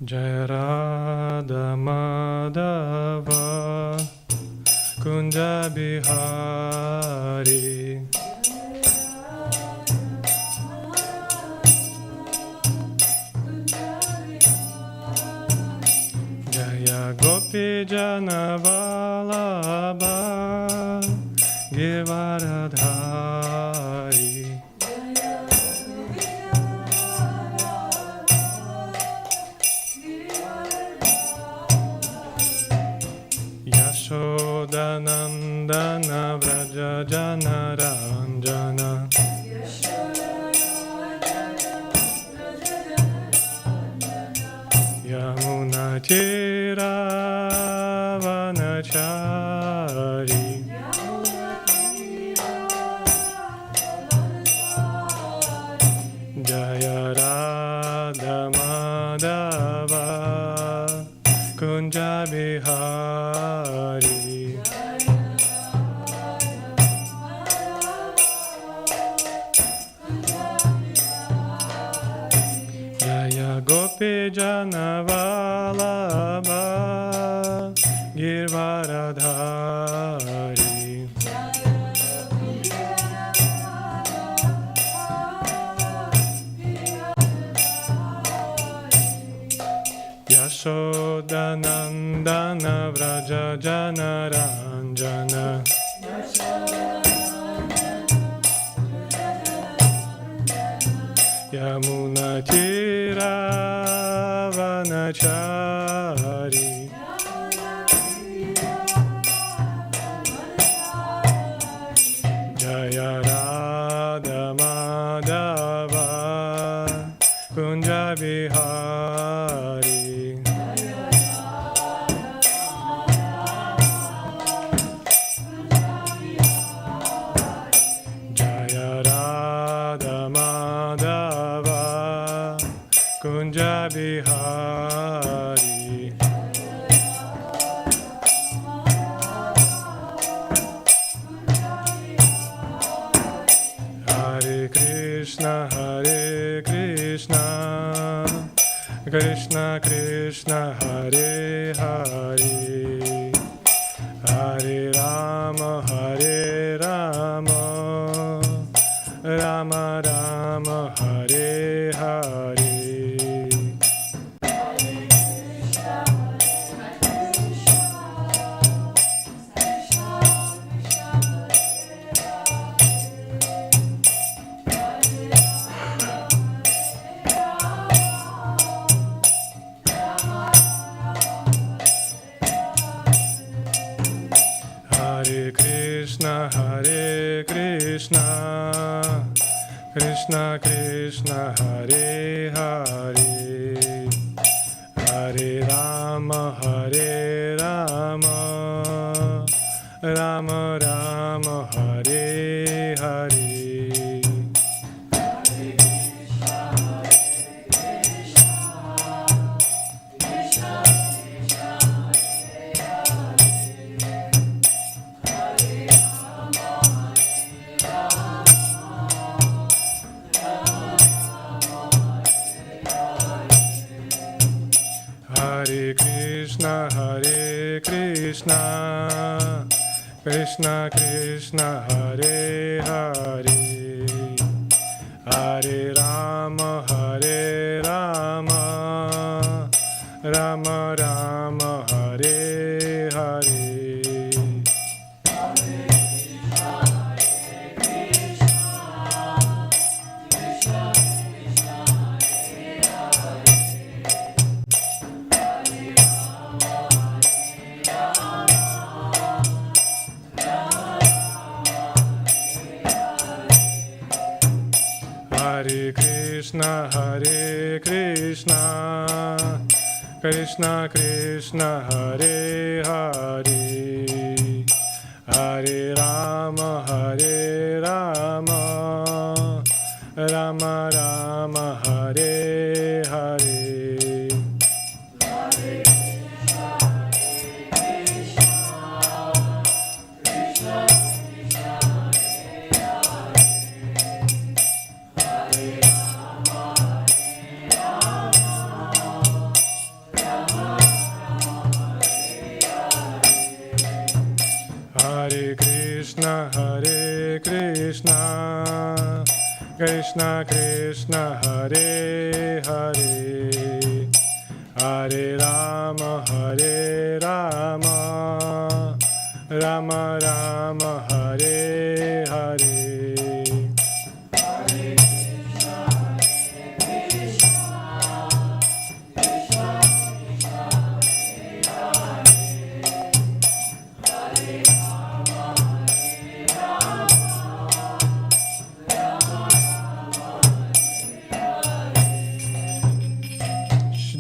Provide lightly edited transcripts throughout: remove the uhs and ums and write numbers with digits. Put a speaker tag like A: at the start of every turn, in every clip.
A: Jaya Radha Madhava Kunja Bihari Jaya Gopi Jana Vallabha Givaradhari Yashodanandana Vraja Jana Ranjana Yamuna Tira Vanachari Jaya Radha Madhava Kunja Bihari Jaya Gopi Jana Vallabha Girvaradhari Yashodanandana Vraja Jana Ranjana Yamuna Tira Vanachari Jaya Radha Madhava Kunja Bihari Jaya Radha Madhava Kunja Bihari Hare Krishna Krishna Krishna Hare Hare Hare Rama Rama Rama Hare Hare Hare Krishna Krishna Krishna Hare Hare Hare Rama Rama Rama Hare Hare Hare Krishna Krishna Krishna Hare Hare Hare Rama Rama Rama Hare Hare Hare Krishna Krishna Krishna Hare Hare Hare Rama Rama Rama Hare Hare Krishna, Hare Krishna, Krishna Krishna, Hare Hare, Hare Rama, Hare Rama, Rama Rama, Hare Hare.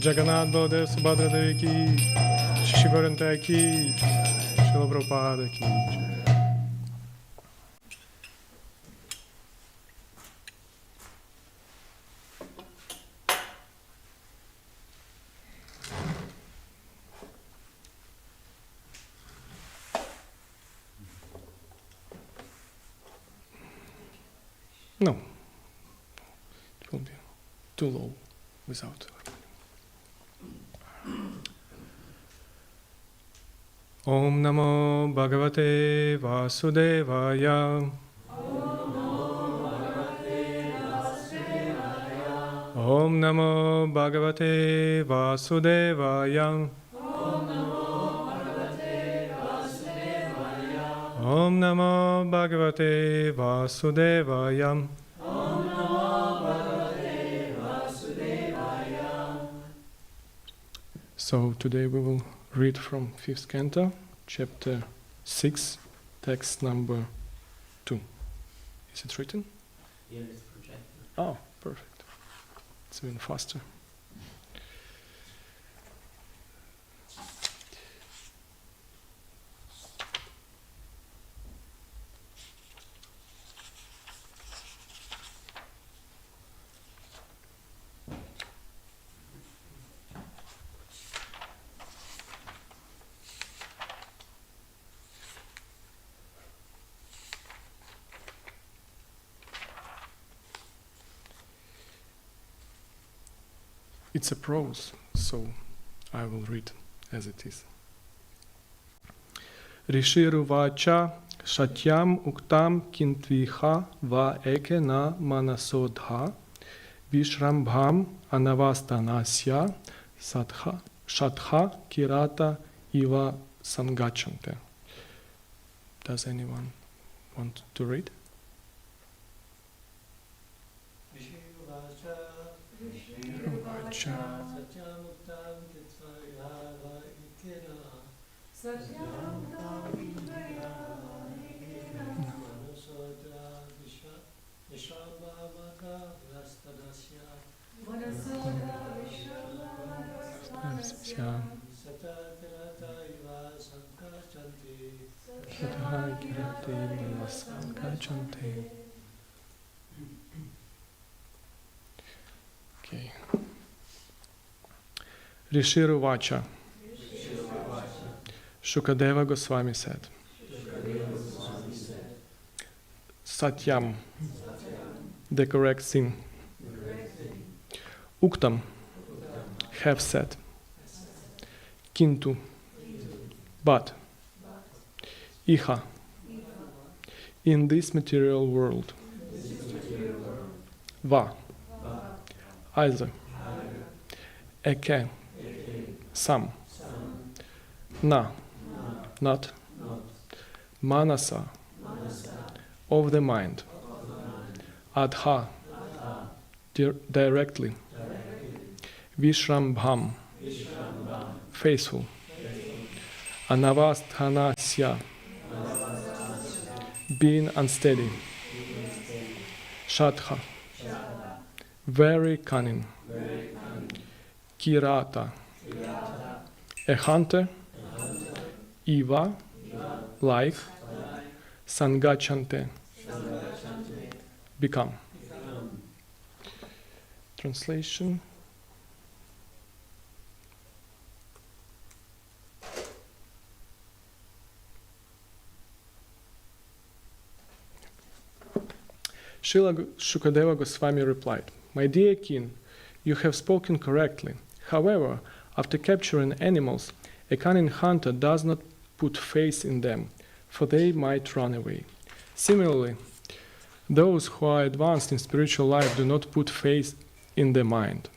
A: Jagannath Baladev Subhadra Devi ki, Shri Gauranta ki, Srila Prabhupada ki. No, it will be too low without. Om Namo Bhagavate Vasudevaya. Om Namo Bhagavate Vasudevaya. Om Namo Bhagavate Vasudevaya. So today we will read from 5th canto, chapter 6, text number 2. Is it written?
B: Yeah, it's projected.
A: Oh, perfect. It's even faster. It's a prose, so I will read as it is. Rishiruvacha shatyam uktam kintviha va eke na manasodha vishrambham anavastanasya satha shatha kirata iva sangachante. Does anyone want to read? Okay. Rishiruvacha. Shukadeva Goswami said, Satyam, the correct thing. Uktam, have said. Kintu, but. Iha, in this material world. Va, either. Eke, some. Na, not. Manasa, of the mind. Adha, directly. Vishrambham, faithful. Anavasthanasya, being unsteady. Shatha, very cunning. Kirata, a hunter. Iva, like. Sangachante, become. Translation. Srila Shukadeva Goswami replied, "My dear king, you have spoken correctly. However, after capturing animals, a cunning hunter does not put faith in them, for they might run away. Similarly, those who are advanced in spiritual life do not put faith in the mind.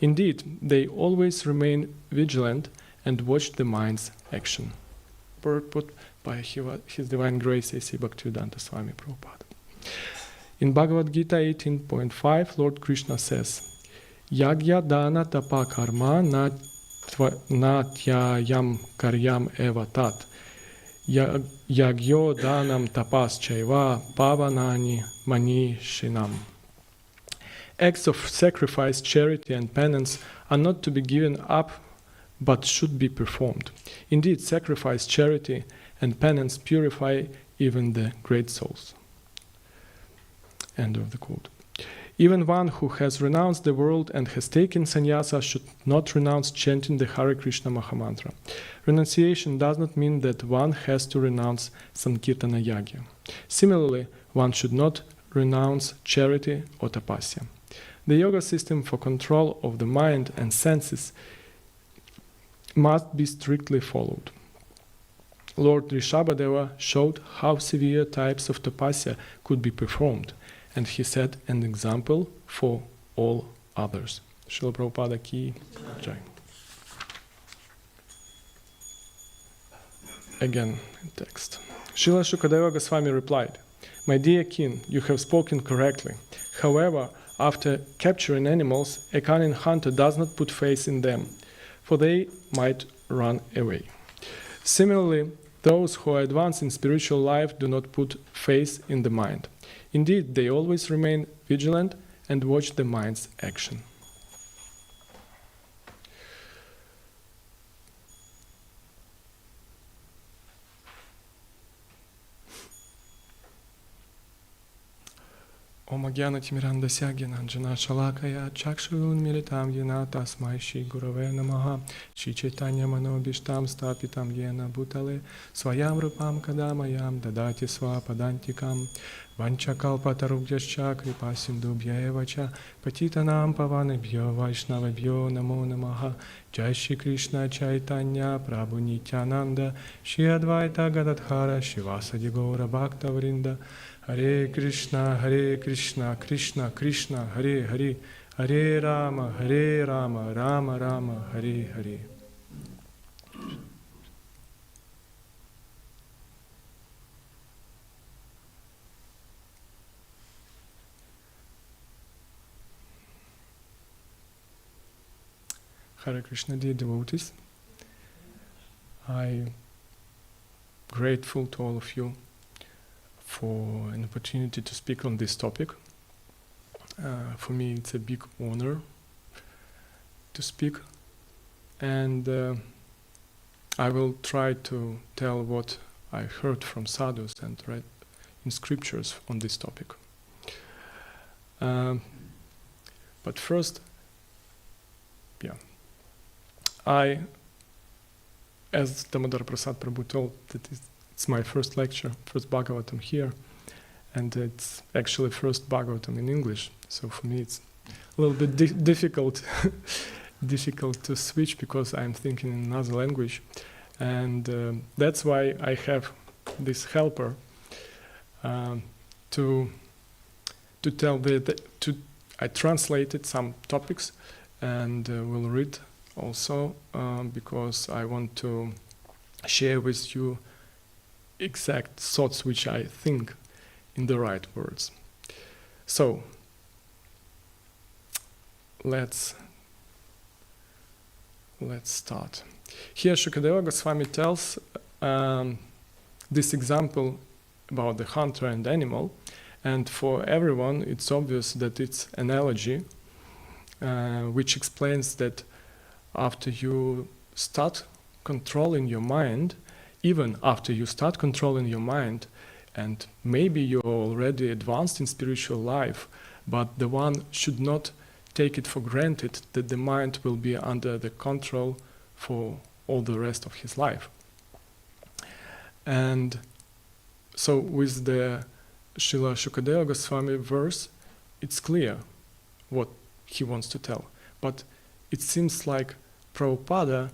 A: Indeed, they always remain vigilant and watch the mind's action. Put by His Divine Grace A.C. Bhaktivedanta Swami Prabhupada. In Bhagavad Gita 18.5, Lord Krishna says, Yagya dana tapa karma natyayam karyam eva tat. Yagyo danam tapas chaiva pavanani manishinam. Acts of sacrifice, charity and penance are not to be given up but should be performed. Indeed, sacrifice, charity and penance purify even the great souls. End of the quote. Even one who has renounced the world and has taken sannyasa should not renounce chanting the Hare Krishna Mahamantra. Renunciation does not mean that one has to renounce Sankirtana Yagya. Similarly, one should not renounce charity or tapasya. The yoga system for control of the mind and senses must be strictly followed. Lord Rishabhadeva showed how severe types of tapasya could be performed, and he set an example for all others. Srila Prabhupada Ki Jai. Again, text. Srila Shukadeva Goswami replied, My dear king, you have spoken correctly. However, after capturing animals, a cunning hunter does not put faith in them, for they might run away. Similarly, those who are advanced in spiritual life do not put faith in the mind. Indeed, they always remain vigilant and watch the mind's action. Om Agyana Timirandasya Gyananjana Shalakaya Chakshurun Militam Yena Tasmai Shri Gurave Namaha Shri Chaitanya Manobishtam Stapitam Yena Bhutale Swayam Rupam Kadamayam Dadati Swapadantikam Vanchakalpatarubhyascha Kripasindubhya Evacha Patitanam Pavanebhyo Vaishnavabhyo Namo Namaha Jai Shri Krishna Chaitanya Prabhu Nityananda Shri Advaita Gadadhara Shivasadi Gaura Bhakta Vrinda Hare Krishna, Krishna Krishna, Hare Hare, Hare Rama, Rama Rama, Hare Hare. Hare Krishna, dear devotees. I'm grateful to all of you for an opportunity to speak on this topic. For me, it's a big honor to speak, and I will try to tell what I heard from sadhus and read in scriptures on this topic. But first, I, as Damodar Prasad Prabhu told, that it's my first lecture, first Bhagavatam here, and it's actually first Bhagavatam in English. So for me, it's a little bit difficult to switch because I'm thinking in another language, and that's why I have this helper to tell I translated some topics and will read also because I want to share with you exact thoughts which I think in the right words. So let's start. Here Shukadeva Goswami tells this example about the hunter and animal, and for everyone it's obvious that it's an analogy which explains that after you start controlling your mind, even after you start controlling your mind, and maybe you're already advanced in spiritual life, but the one should not take it for granted that the mind will be under the control for all the rest of his life. And so with the Srila Shukadeva Goswami verse, it's clear what he wants to tell. But it seems like Prabhupada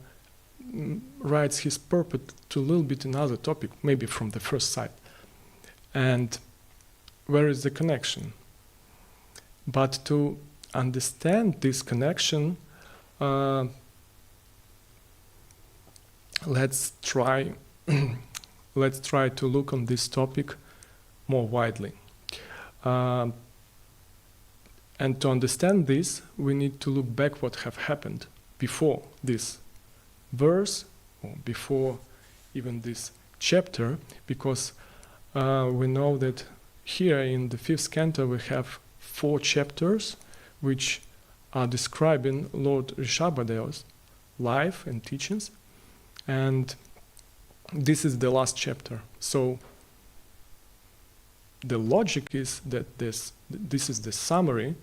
A: writes his purport to a little bit another topic, maybe from the first sight. And where is the connection? But to understand this connection, let's try to look on this topic more widely. And to understand this, we need to look back what have happened before this verse, or before even this chapter, because we know that here in the 5th canto we have 4 chapters which are describing Lord Rishabhadeva's life and teachings, and this is the last chapter. So the logic is that this is the summary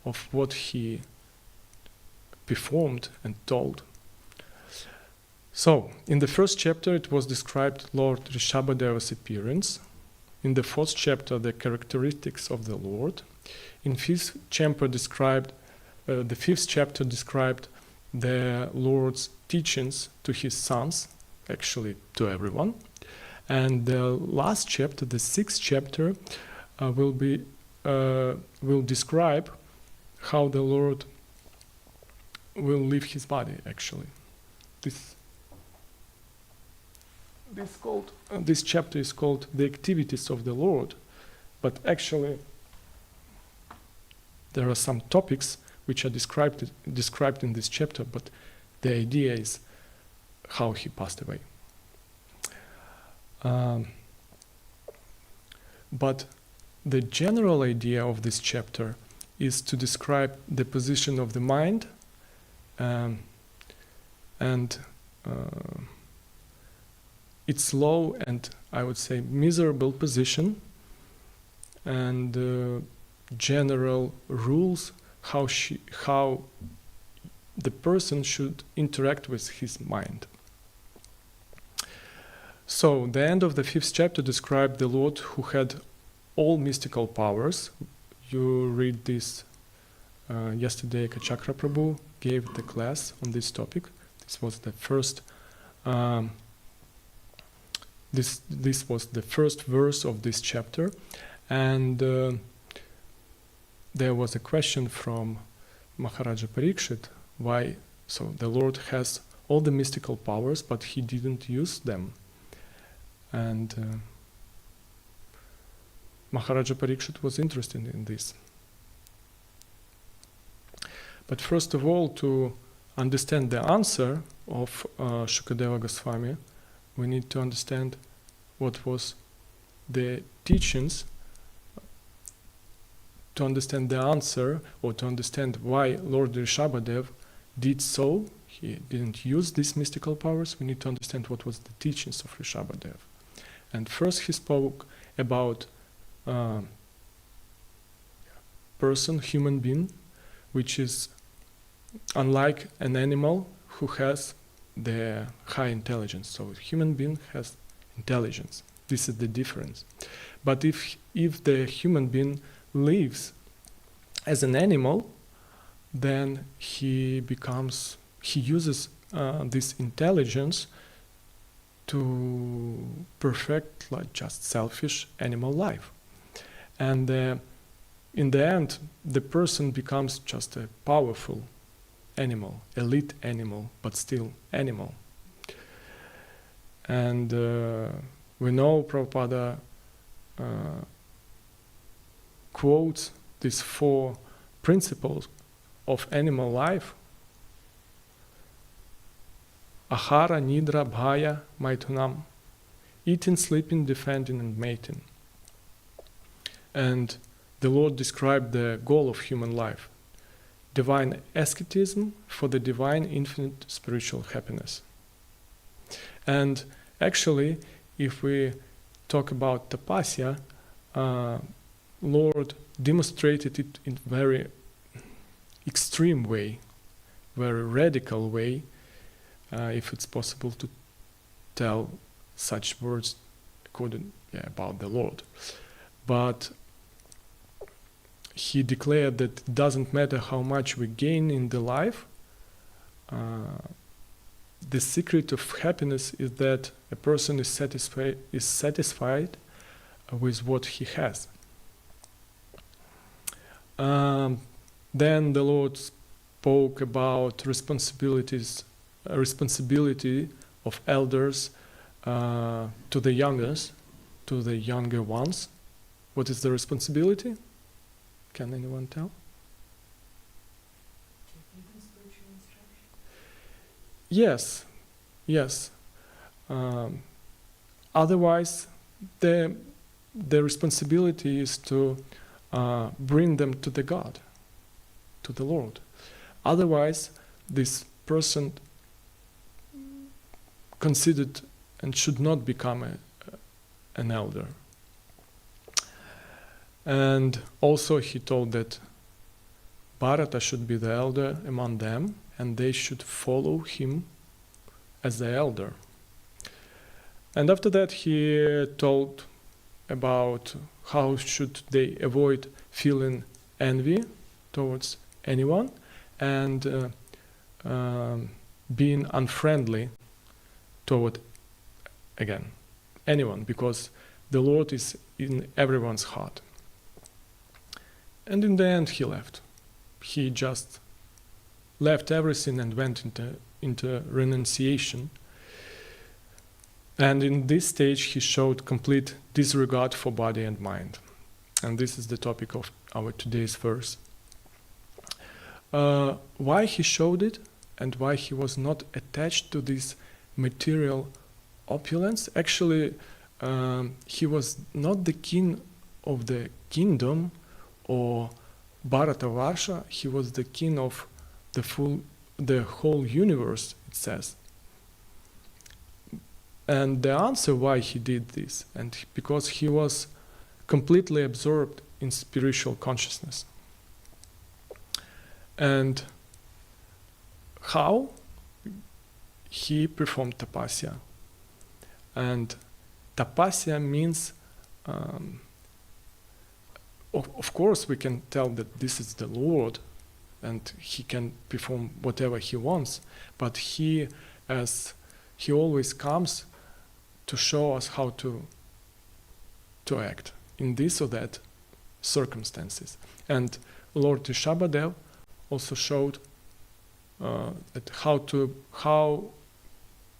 A: of what he performed and told. So, in the 1st chapter it was described Lord Rishabhadeva's appearance. In the 4th chapter, the characteristics of the Lord. In the 5th chapter described the Lord's teachings to his sons, actually to everyone. And the last chapter, the 6th chapter, will describe how the Lord will leave his body. Actually, this chapter is called "The Activities of the Lord," but actually there are some topics which are described in this chapter, but the idea is how he passed away. But the general idea of this chapter is to describe the position of the mind and its low and, I would say, miserable position, and general rules how the person should interact with his mind. So the end of the 5th chapter described the Lord who had all mystical powers. You read this yesterday. Kachakra Prabhu gave the class on this topic. This was the first. This was the first verse of this chapter, and there was a question from Maharaja Parikshit, why so the Lord has all the mystical powers but he didn't use them. And Maharaja Parikshit was interested in this. But first of all, to understand the answer of Shukadeva Goswami, we need to understand what was the teachings, to understand the answer, or to understand why Lord Rishabhadev did so. He didn't use these mystical powers. We need to understand what was the teachings of Rishabhadev. And first he spoke about person, human being, which is unlike an animal who has the high intelligence. So human being has intelligence. This is the difference. But if the human being lives as an animal, then he uses this intelligence to perfect like just selfish animal life. And in the end, the person becomes just a powerful animal, elite animal, but still animal. And we know Prabhupada quotes these 4 principles of animal life: Ahara, Nidra, Bhaya, Maithunam, eating, sleeping, defending, and mating. And the Lord described the goal of human life: divine asceticism for the divine infinite spiritual happiness. And actually, if we talk about tapasya, Lord demonstrated it in very extreme way, very radical way, if it's possible to tell such words about the Lord. But he declared that it doesn't matter how much we gain in the life, the secret of happiness is that a person is satisfied with what he has. Then the Lord spoke about responsibility of elders to the younger ones. What is the responsibility? Can anyone tell? Yes. Otherwise, the responsibility is to bring them to the God, to the Lord. Otherwise, this person considered and should not become an elder. And also he told that Bharata should be the elder among them, and they should follow him as the elder. And after that he told about how should they avoid feeling envy towards anyone and being unfriendly toward, again, anyone, because the Lord is in everyone's heart. And in the end he left. He just left everything and went into renunciation. And in this stage he showed complete disregard for body and mind. And this is the topic of our today's verse. Why he showed it and why he was not attached to this material opulence? Actually, he was not the king of the kingdom or Bharatavarsha, he was the king of the whole universe, it says. And the answer why he did this, and because he was completely absorbed in spiritual consciousness. And how? He performed tapasya. And tapasya means, of course we can tell that this is the Lord and he can perform whatever he wants, but he always comes to show us how to act in this or that circumstances. And Lord Rishabhadev also showed that how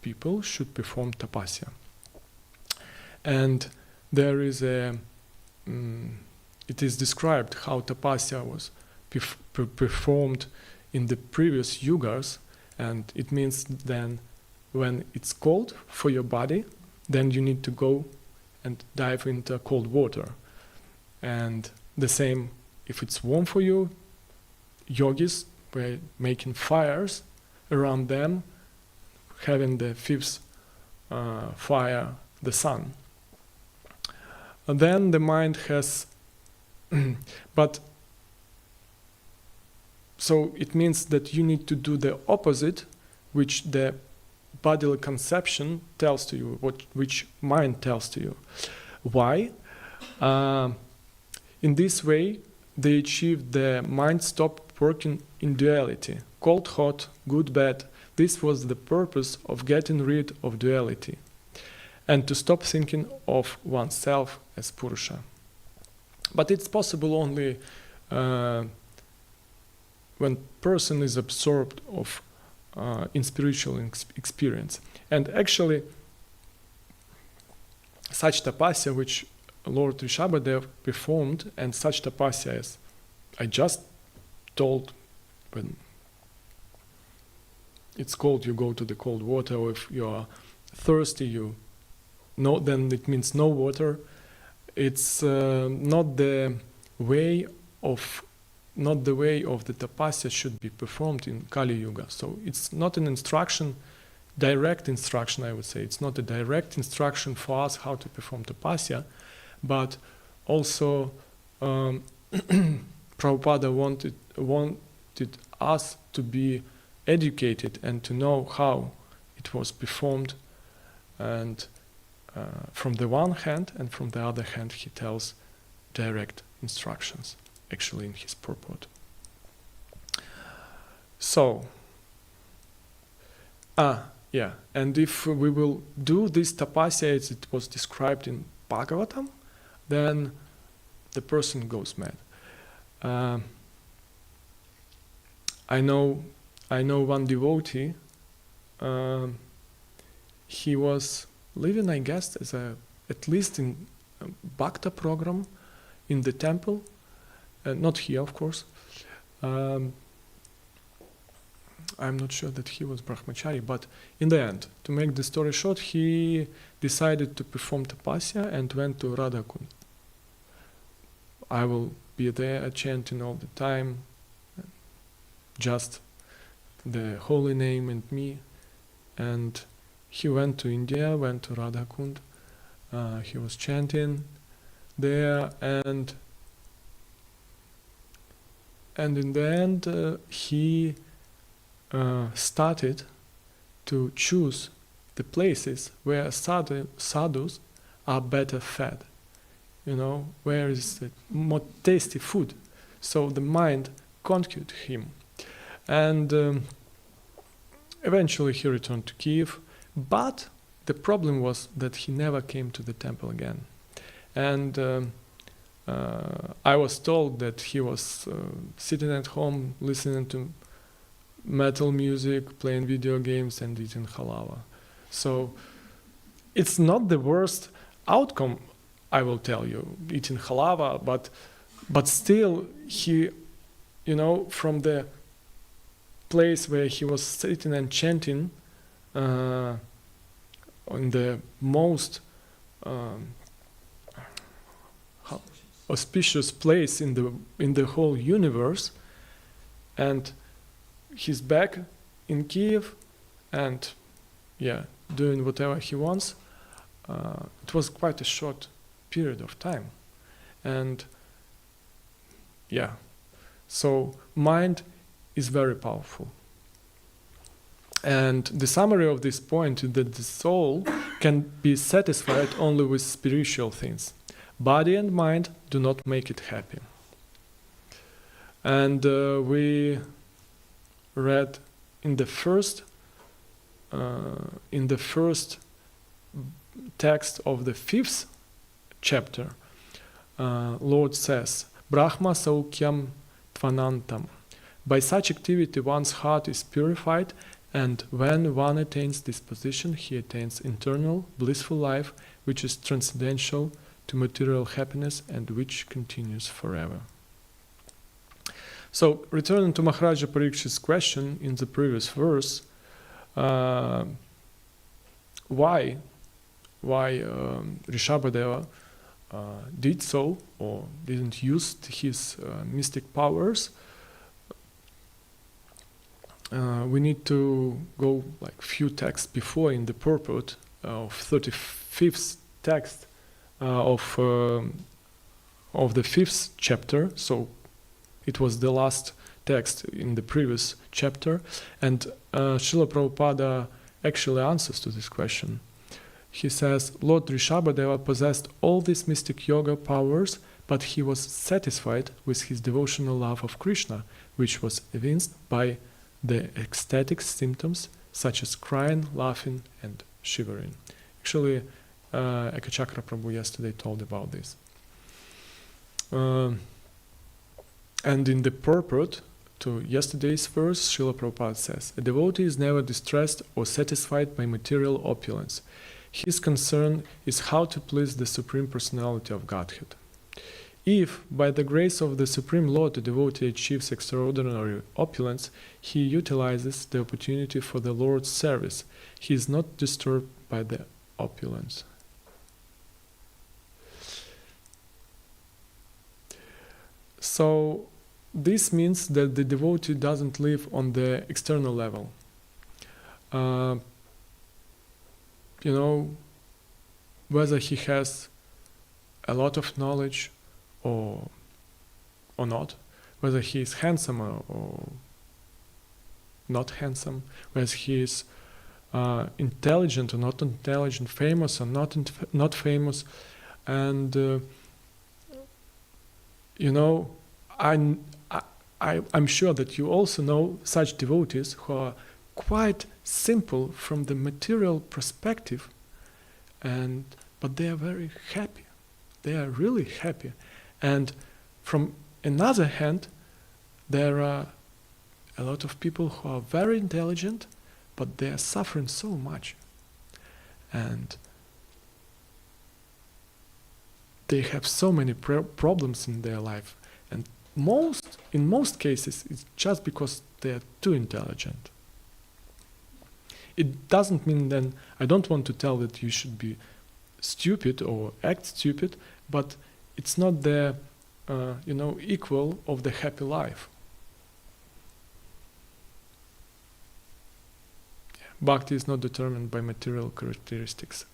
A: people should perform tapasya. And there is it is described how tapasya was performed in the previous yugas, and it means then when it's cold for your body, then you need to go and dive into cold water. And the same if it's warm for you, yogis were making fires around them, having the fifth fire, the sun. And then the mind has but so it means that you need to do the opposite, which the bodily conception tells to you, which mind tells to you. Why? In this way, they achieved the mind stopped working in duality, cold, hot, good, bad. This was the purpose of getting rid of duality, and to stop thinking of oneself as Purusha. But it's possible only when person is absorbed in spiritual experience. And actually, such tapasya which Lord Rishabhadev performed, and such tapasya as I just told, when it's cold, you go to the cold water, or if you are thirsty, then it means no water. It's not the way of the tapasya should be performed in Kali Yuga. So it's not an instruction, direct instruction, I would say. It's not a direct instruction for us how to perform tapasya, but also Prabhupada wanted us to be educated and to know how it was performed, and from the one hand, and from the other hand he tells direct instructions actually in his purport. So Yeah, and if we will do this tapasya as it was described in Bhagavatam, then the person goes mad. I know one devotee. He was living, I guess, as at least in a bhakta program in the temple, not here, of course. I'm not sure that he was brahmachari, but in the end, to make the story short, he decided to perform tapasya and went to Radhakund. I will be there chanting all the time, just the holy name and me. And he went to India, went to Radhakund. He was chanting there, and in the end, he started to choose the places where sadhus are better fed, where is the more tasty food. So the mind conquered him, and eventually he returned to Kiev, but the problem was that he never came to the temple again. And I was told that he was sitting at home listening to metal music, playing video games, and eating halava. So it's not the worst outcome, I will tell you, eating halava, but still he, from the place where he was sitting and chanting in the most auspicious place in the whole universe, and he's back in Kiev and doing whatever he wants. It was quite a short period of time, and so mind is very powerful. And the summary of this point is that the soul can be satisfied only with spiritual things. Body and mind do not make it happy. And we read in the first text of the 5th chapter, Lord says, Brahma saukyam tvanantam. By such activity one's heart is purified, and when one attains this position, he attains internal, blissful life, which is transcendental to material happiness and which continues forever. So, returning to Maharaja Parikshit's question in the previous verse, why Rishabhadeva did so or didn't use his mystic powers, we need to go like few texts before in the purport of 35th text of the 5th chapter. So it was the last text in the previous chapter, and Srila Prabhupada actually answers to this question. He says, Lord Rishabhadeva possessed all these mystic yoga powers, but he was satisfied with his devotional love of Krishna, which was evinced by the ecstatic symptoms such as crying, laughing, and shivering. Actually, Ekachakra Prabhu yesterday told about this. And in the purport to yesterday's verse, Srila Prabhupada says, a devotee is never distressed or satisfied by material opulence. His concern is how to please the Supreme Personality of Godhead. If, by the grace of the Supreme Lord, a devotee achieves extraordinary opulence, he utilizes the opportunity for the Lord's service. He is not disturbed by the opulence. So, this means that the devotee doesn't live on the external level. Whether he has a lot of knowledge or not, whether he is handsome or not handsome, whether he is intelligent or not intelligent, famous or not famous, and I'm sure that you also know such devotees who are quite simple from the material perspective, but they are very happy. They are really happy. And from another hand, there are a lot of people who are very intelligent, but they are suffering so much. And they have so many problems in their life. And in most cases, it's just because they are too intelligent. It doesn't mean then, I don't want to tell that you should be stupid or act stupid, but it's not the equal of the happy life. Bhakti is not determined by material characteristics.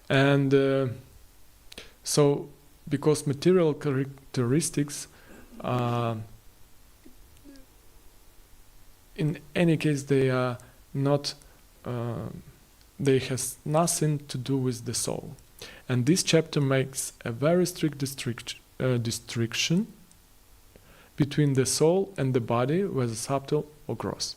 A: And so, because material characteristics, in any case, they are not, they has nothing to do with the soul. And this chapter makes a very strict distinction between the soul and the body, whether subtle or gross.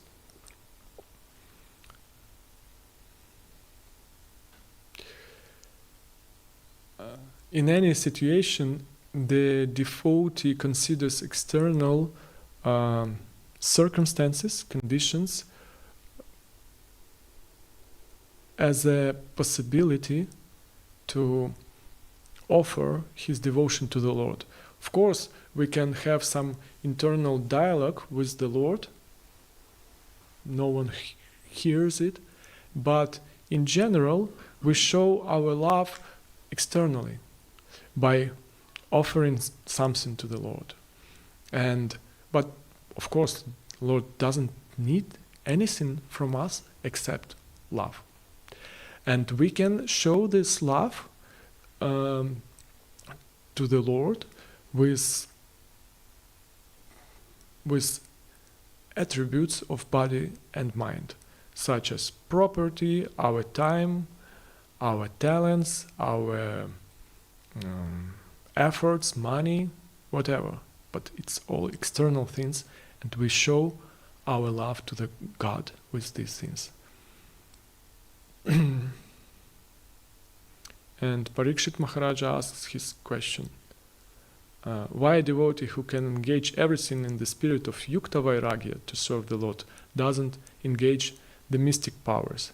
A: In any situation, the devotee considers external circumstances, conditions, as a possibility to offer his devotion to the Lord. Of course, we can have some internal dialogue with the Lord. No one hears it. But in general, we show our love externally by offering something to the Lord. But of course, the Lord doesn't need anything from us except love. And we can show this love to the Lord with attributes of body and mind, such as property, our time, our talents, our efforts, money, whatever. But it's all external things, and we show our love to the God with these things. And Parikshit Maharaja asks his question. Why a devotee who can engage everything in the spirit of Yukta Vairagya to serve the Lord doesn't engage the mystic powers?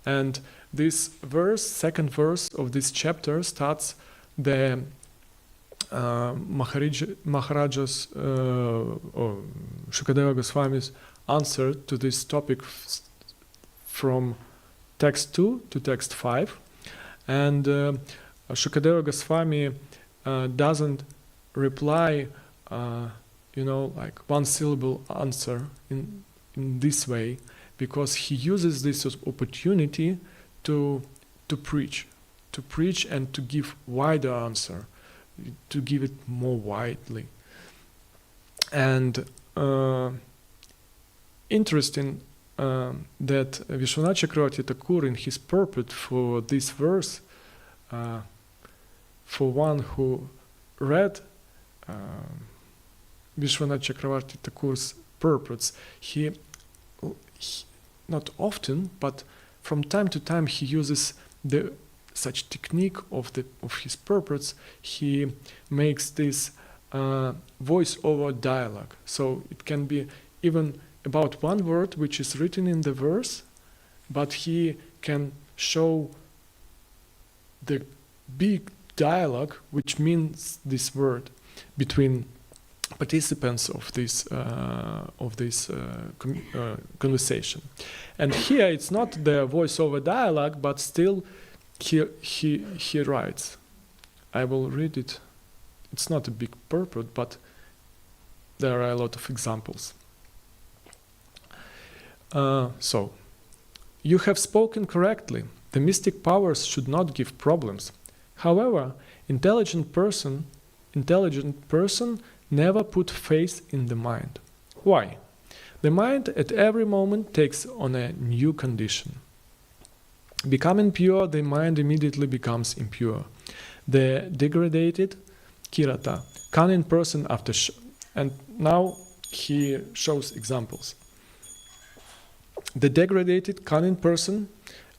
A: And this verse, second verse of this chapter, starts the Maharaja's or Shukadeva Goswami's answer to this topic from text 2 to text 5. And Shukadeva Goswami doesn't reply, like one syllable answer in this way, because he uses this as opportunity to preach and to give wider answer, to give it more widely. And interesting that Vishwanath Chakravarti Thakur, in his purport for this verse, for one who read Vishwanath Chakravarti Thakur's purports, he not often, but from time to time, he uses such technique of his purports. He makes this voice-over dialogue. So it can be even about one word which is written in the verse, but he can show the big dialogue which means this word between participants of this conversation. And here it's not the voice-over dialogue, but still he writes. I will read it. It's not a big purport, but there are a lot of examples. So, you have spoken correctly. The mystic powers should not give problems. However, intelligent person never put faith in the mind. Why? The mind at every moment takes on a new condition. Becoming pure, the mind immediately becomes impure. The degraded kirata, cunning person after and now he shows examples. The degraded, cunning person,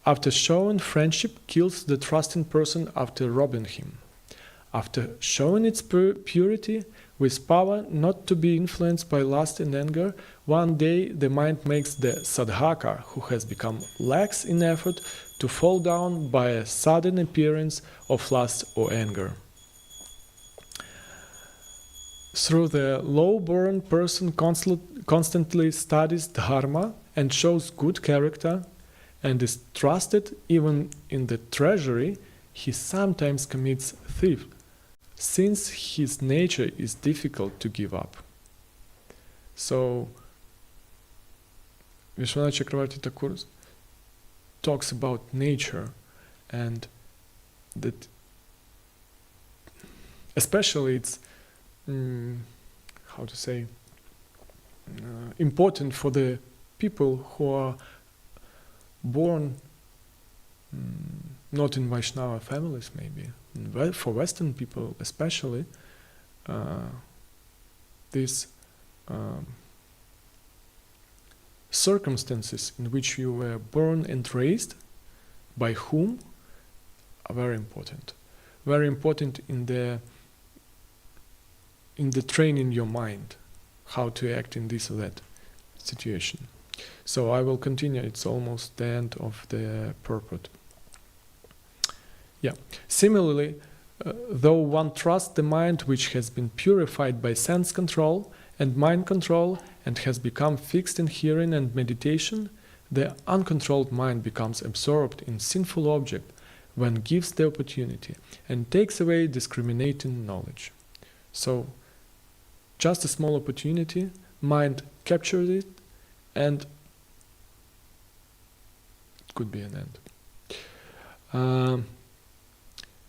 A: after showing friendship, kills the trusting person after robbing him. After showing its purity, with power not to be influenced by lust and anger, one day the mind makes the sadhaka, who has become lax in effort, to fall down by a sudden appearance of lust or anger. Through the low-born person constantly studies dharma and shows good character and is trusted even in the treasury, he sometimes commits theft, since his nature is difficult to give up. So, Vishwanath Chakravarti Thakur talks about nature, and that especially it's important for the people who are born not in Vaishnava families, maybe. For Western people especially, these circumstances in which you were born and raised, by whom, are very important. Very important in the training your mind, how to act in this or that situation. So I will continue, it's almost the end of the purport. Yeah. Similarly, though one trusts the mind which has been purified by sense control and mind control and has become fixed in hearing and meditation, the uncontrolled mind becomes absorbed in sinful object when gives the opportunity and takes away discriminating knowledge. So, just a small opportunity, mind captures it, and it could be an end.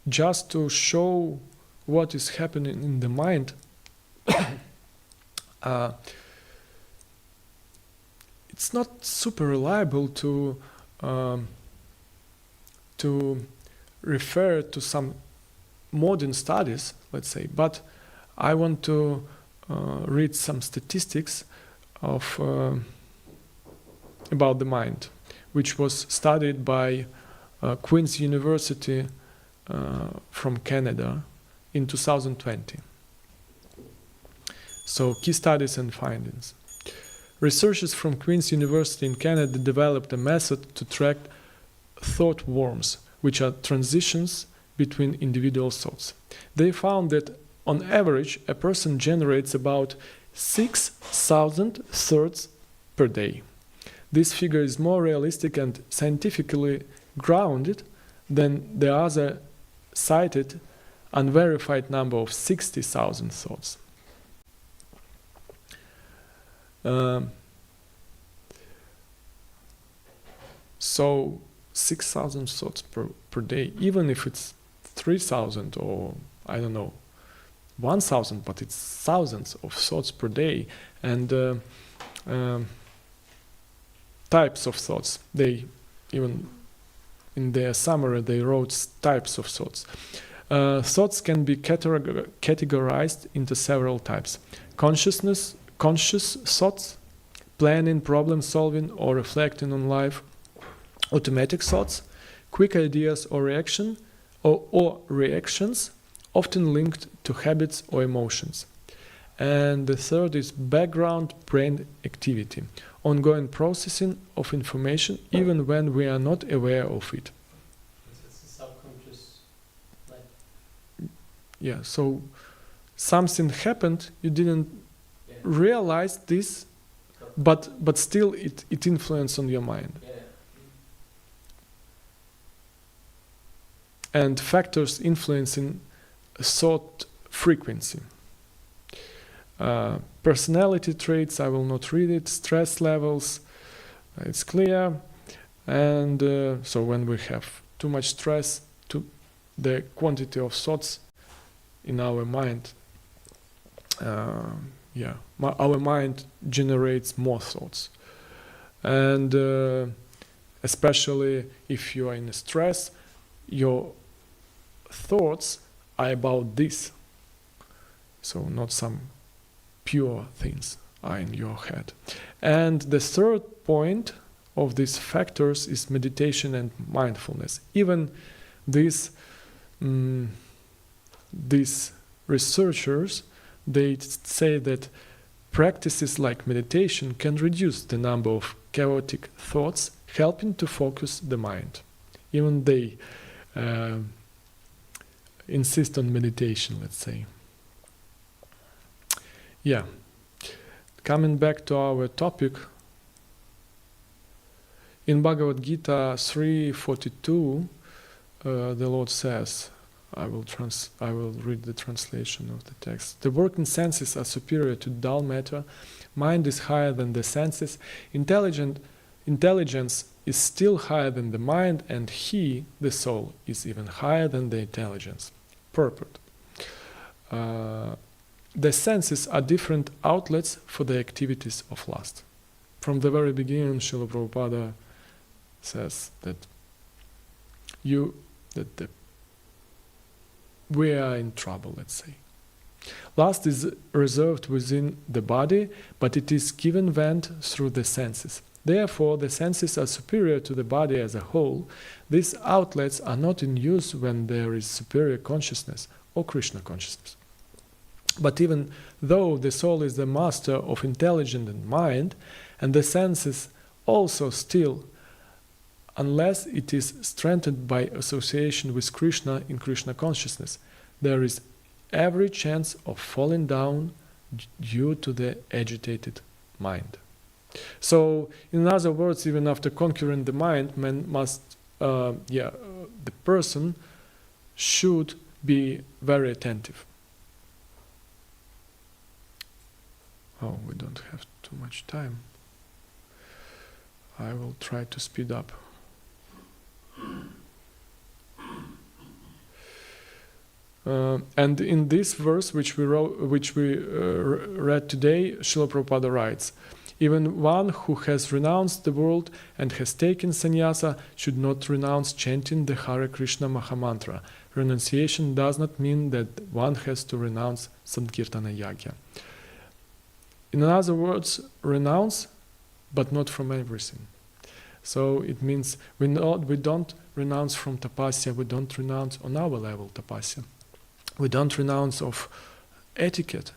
A: Just to show what is happening in the mind, it's not super reliable to refer to some modern studies, let's say, but I want to read some statistics of about the mind, which was studied by Queen's University from Canada in 2020. So, key studies and findings. Researchers from Queen's University in Canada developed a method to track thought worms, which are transitions between individual thoughts. They found that on average, a person generates about 6,000 thoughts per day. This figure is more realistic and scientifically grounded than the other cited unverified number of 60,000 thoughts. So 6,000 thoughts per day, even if it's 3,000 or I don't know, 1,000, but it's thousands of thoughts per day, and types of thoughts. They even in their summary they wrote types of thoughts. Thoughts can be categorized into several types: conscious thoughts, planning, problem solving, or reflecting on life; automatic thoughts, quick ideas or reactions, often linked to habits or emotions. And the third is background brain activity, ongoing processing of information even when we are not aware of it.
B: It's a subconscious, like...
A: Yeah, so something happened, you didn't realize this, but still it influenced on your mind. And factors influencing thought frequency. Personality traits, I will not read it. Stress levels, it's clear. And so when we have too much stress, the quantity of thoughts in our mind, our mind generates more thoughts. And especially if you are in stress, your thoughts are about this. So not some pure things are in your head. And the third point of these factors is meditation and mindfulness. Even these researchers, they say that practices like meditation can reduce the number of chaotic thoughts, helping to focus the mind. Even they insist on meditation, let's say. Yeah. Coming back to our topic, in Bhagavad Gita 3:42, the Lord says, I will read the translation of the text. The working senses are superior to dull matter. Mind is higher than the senses. Intelligence is still higher than the mind, and he, the soul, is even higher than the intelligence. Purport. The senses are different outlets for the activities of lust. From the very beginning, Srila Prabhupada says that we are in trouble, let's say. Lust is reserved within the body, but it is given vent through the senses. Therefore, the senses are superior to the body as a whole. These outlets are not in use when there is superior consciousness or Krishna consciousness. But even though the soul is the master of intelligence and mind, and the senses also still, unless it is strengthened by association with Krishna in Krishna consciousness, there is every chance of falling down due to the agitated mind. So, in other words, even after conquering the mind, man must, the person should be very attentive. Oh, we don't have too much time. I will try to speed up. And in this verse, which we read today, Srila Prabhupada writes, even one who has renounced the world and has taken sannyasa should not renounce chanting the Hare Krishna Mahamantra. Renunciation does not mean that one has to renounce Sankirtana Yagya. In other words, renounce, but not from everything. So it means we don't renounce from tapasya, we don't renounce on our level tapasya. We don't renounce of etiquette.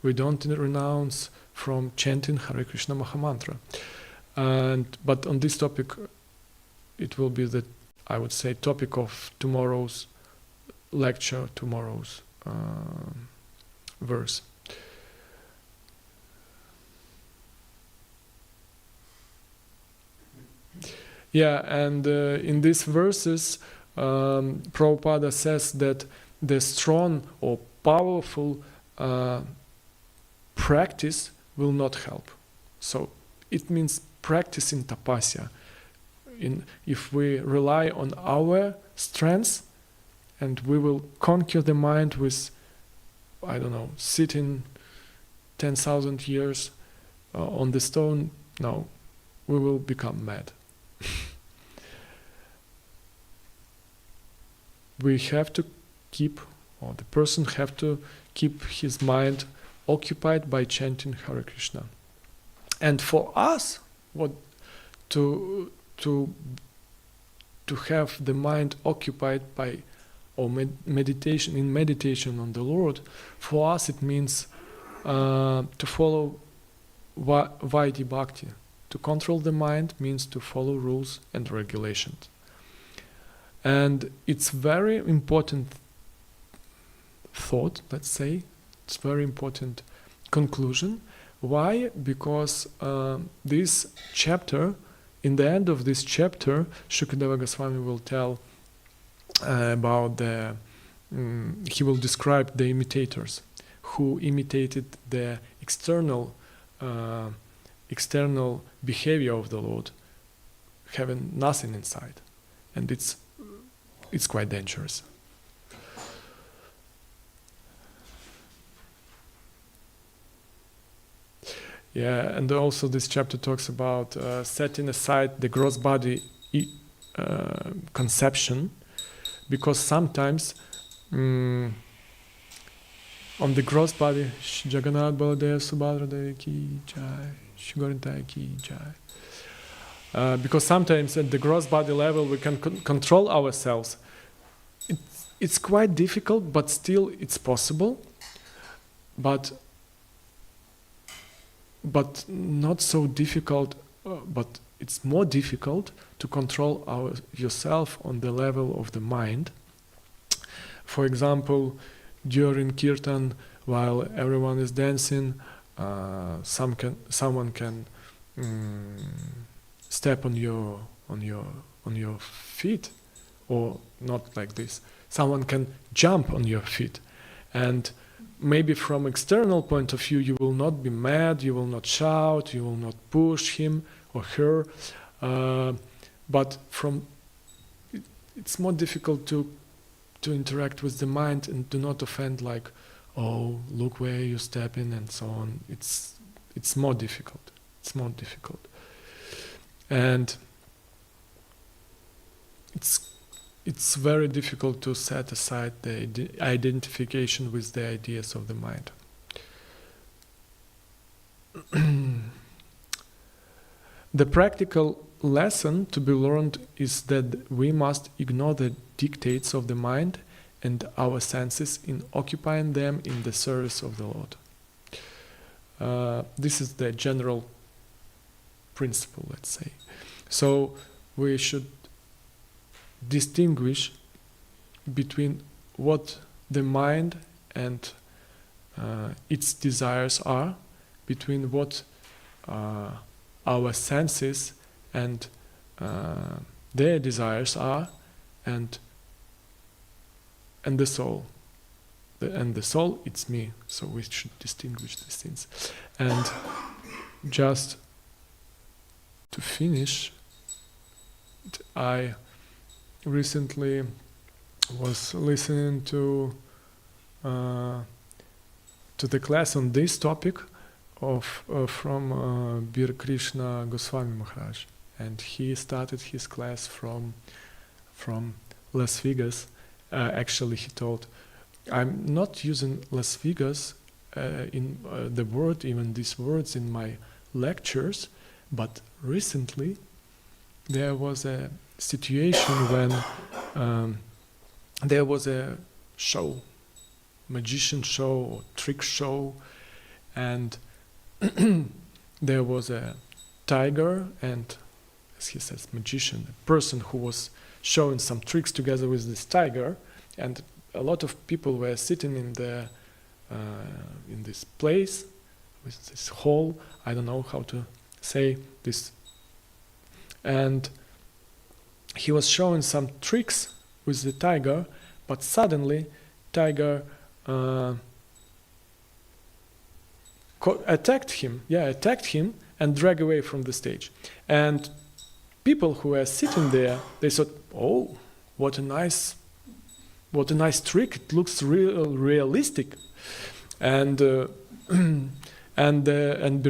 A: We don't renounce from chanting Hare Krishna Mahamantra. But on this topic, it will be the, I would say, topic of tomorrow's lecture, tomorrow's verse. Yeah, and in these verses, Prabhupada says that the strong or powerful practice will not help. So it means practicing tapasya. If we rely on our strengths and we will conquer the mind with, I don't know, sitting 10,000 years on the stone, no, we will become mad. We have to keep, or the person have to keep his mind occupied by chanting Hare Krishna. And for us, to have the mind occupied by meditation on the Lord, for us it means to follow Vaidhi Bhakti. To control the mind means to follow rules and regulations. And it's very important thought, let's say. It's very important conclusion. Why? Because this chapter, in the end of this chapter, Shukadeva Goswami will tell about he will describe the imitators who imitated the external behavior of the Lord, having nothing inside. And it's quite dangerous. Yeah, and also this chapter talks about setting aside the gross body conception, because sometimes on the gross body, Jagannath Baladev Subhadra Devi ki jai, Shri Gauranta ki jai. because sometimes at the gross body level we can control ourselves. It's quite difficult, but still it's possible. But not so difficult. But it's more difficult to control yourself on the level of the mind. For example, during kirtan, while everyone is dancing, someone can step on your feet, or not like this. Someone can jump on your feet, and maybe from external point of view you will not be mad, you will not shout, you will not push him or her, but it's more difficult to interact with the mind and do not offend, like, oh, look where you step in and so on. It's more difficult. It's more difficult, and it's very difficult to set aside the identification with the ideas of the mind. The practical lesson to be learned is that we must ignore the dictates of the mind and our senses in occupying them in the service of the Lord. This is the general principle, let's say. So we should distinguish between what the mind and its desires are, between what our senses and their desires are, and the soul. And the soul, it's me. So we should distinguish these things. And just to finish, I recently was listening to the class on this topic from Bir Krishna Goswami Maharaj, and he started his class from Las Vegas. Actually, he told, I'm not using Las Vegas in the word, even these words, in my lectures, but recently there was a situation when there was a show, magician show or trick show, and there was a tiger and, as he says, magician, a person who was showing some tricks together with this tiger, and a lot of people were sitting in this place, with this hall, I don't know how to say this, and he was showing some tricks with the tiger, but suddenly tiger attacked him and dragged away from the stage. And people who were sitting there, they thought, oh, what a nice trick, it looks realistic. And Bir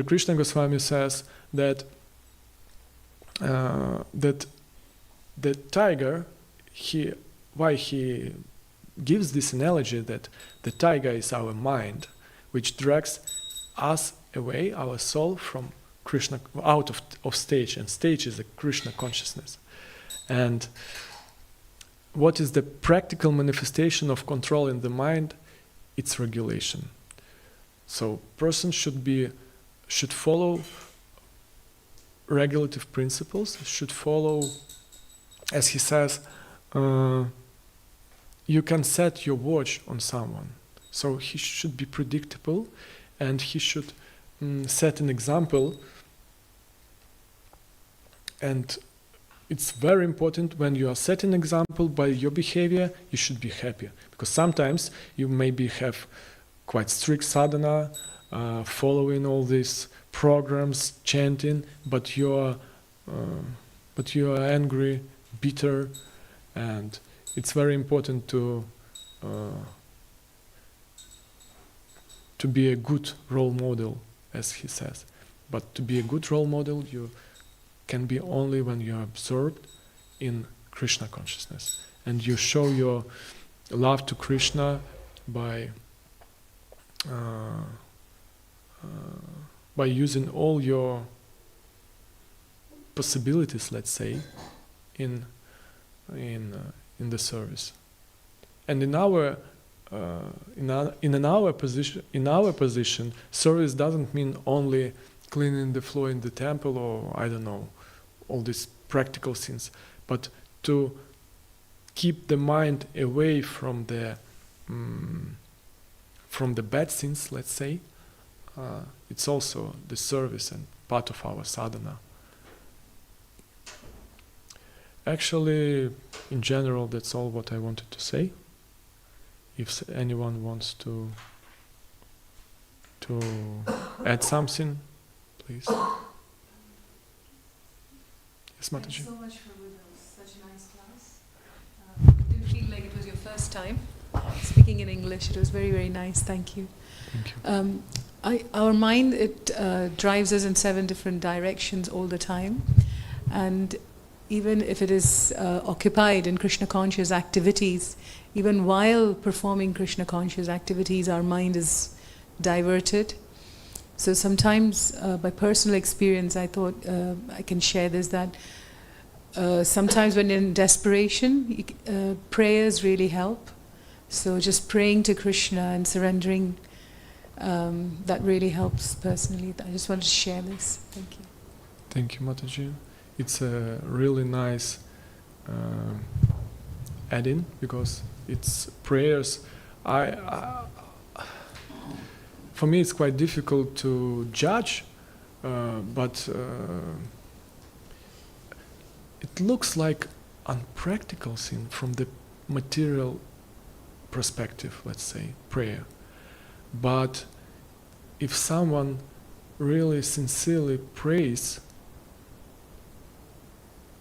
A: Krishna Goswami says that the tiger, why he gives this analogy that the tiger is our mind, which drags us away, our soul, from Krishna, out of stage, and stage is a Krishna consciousness. And what is the practical manifestation of control in the mind? It's regulation. So person should follow regulative principles, should follow, as he says, you can set your watch on someone. So he should be predictable, and he should set an example. And it's very important, when you are setting an example by your behavior, you should be happy. Because sometimes you maybe have quite strict sadhana, following all these programs, chanting, but you are angry, bitter, and it's very important to be a good role model, as he says. But to be a good role model, you can be only when you are absorbed in Krishna consciousness, and you show your love to Krishna by using all your possibilities, let's say, in the service. And in our position, service doesn't mean only cleaning the floor in the temple, or I don't know, all these practical things, but to keep the mind away from the bad things, let's say. It's also the service and part of our sadhana. Actually, in general, that's all what I wanted to say. If anyone wants to add something, please. Yes, Mataji.
C: Thanks so much for such a nice class. Didn't feel like it was your first time speaking in English. It was very, very nice. Thank you.
A: Thank you.
C: Our mind, it drives us in 7 different directions all the time, and even if it is occupied in Krishna conscious activities, even while performing Krishna conscious activities, our mind is diverted. So sometimes, by personal experience, I thought I can share this, that sometimes when in desperation, prayers really help. So just praying to Krishna and surrendering, that really helps personally. I just wanted to share this. Thank you.
A: Thank you, Mataji. It's a really nice add-in, because it's prayers. For me, it's quite difficult to judge, but it looks like unpractical thing from the material perspective, let's say, prayer. But if someone really sincerely prays,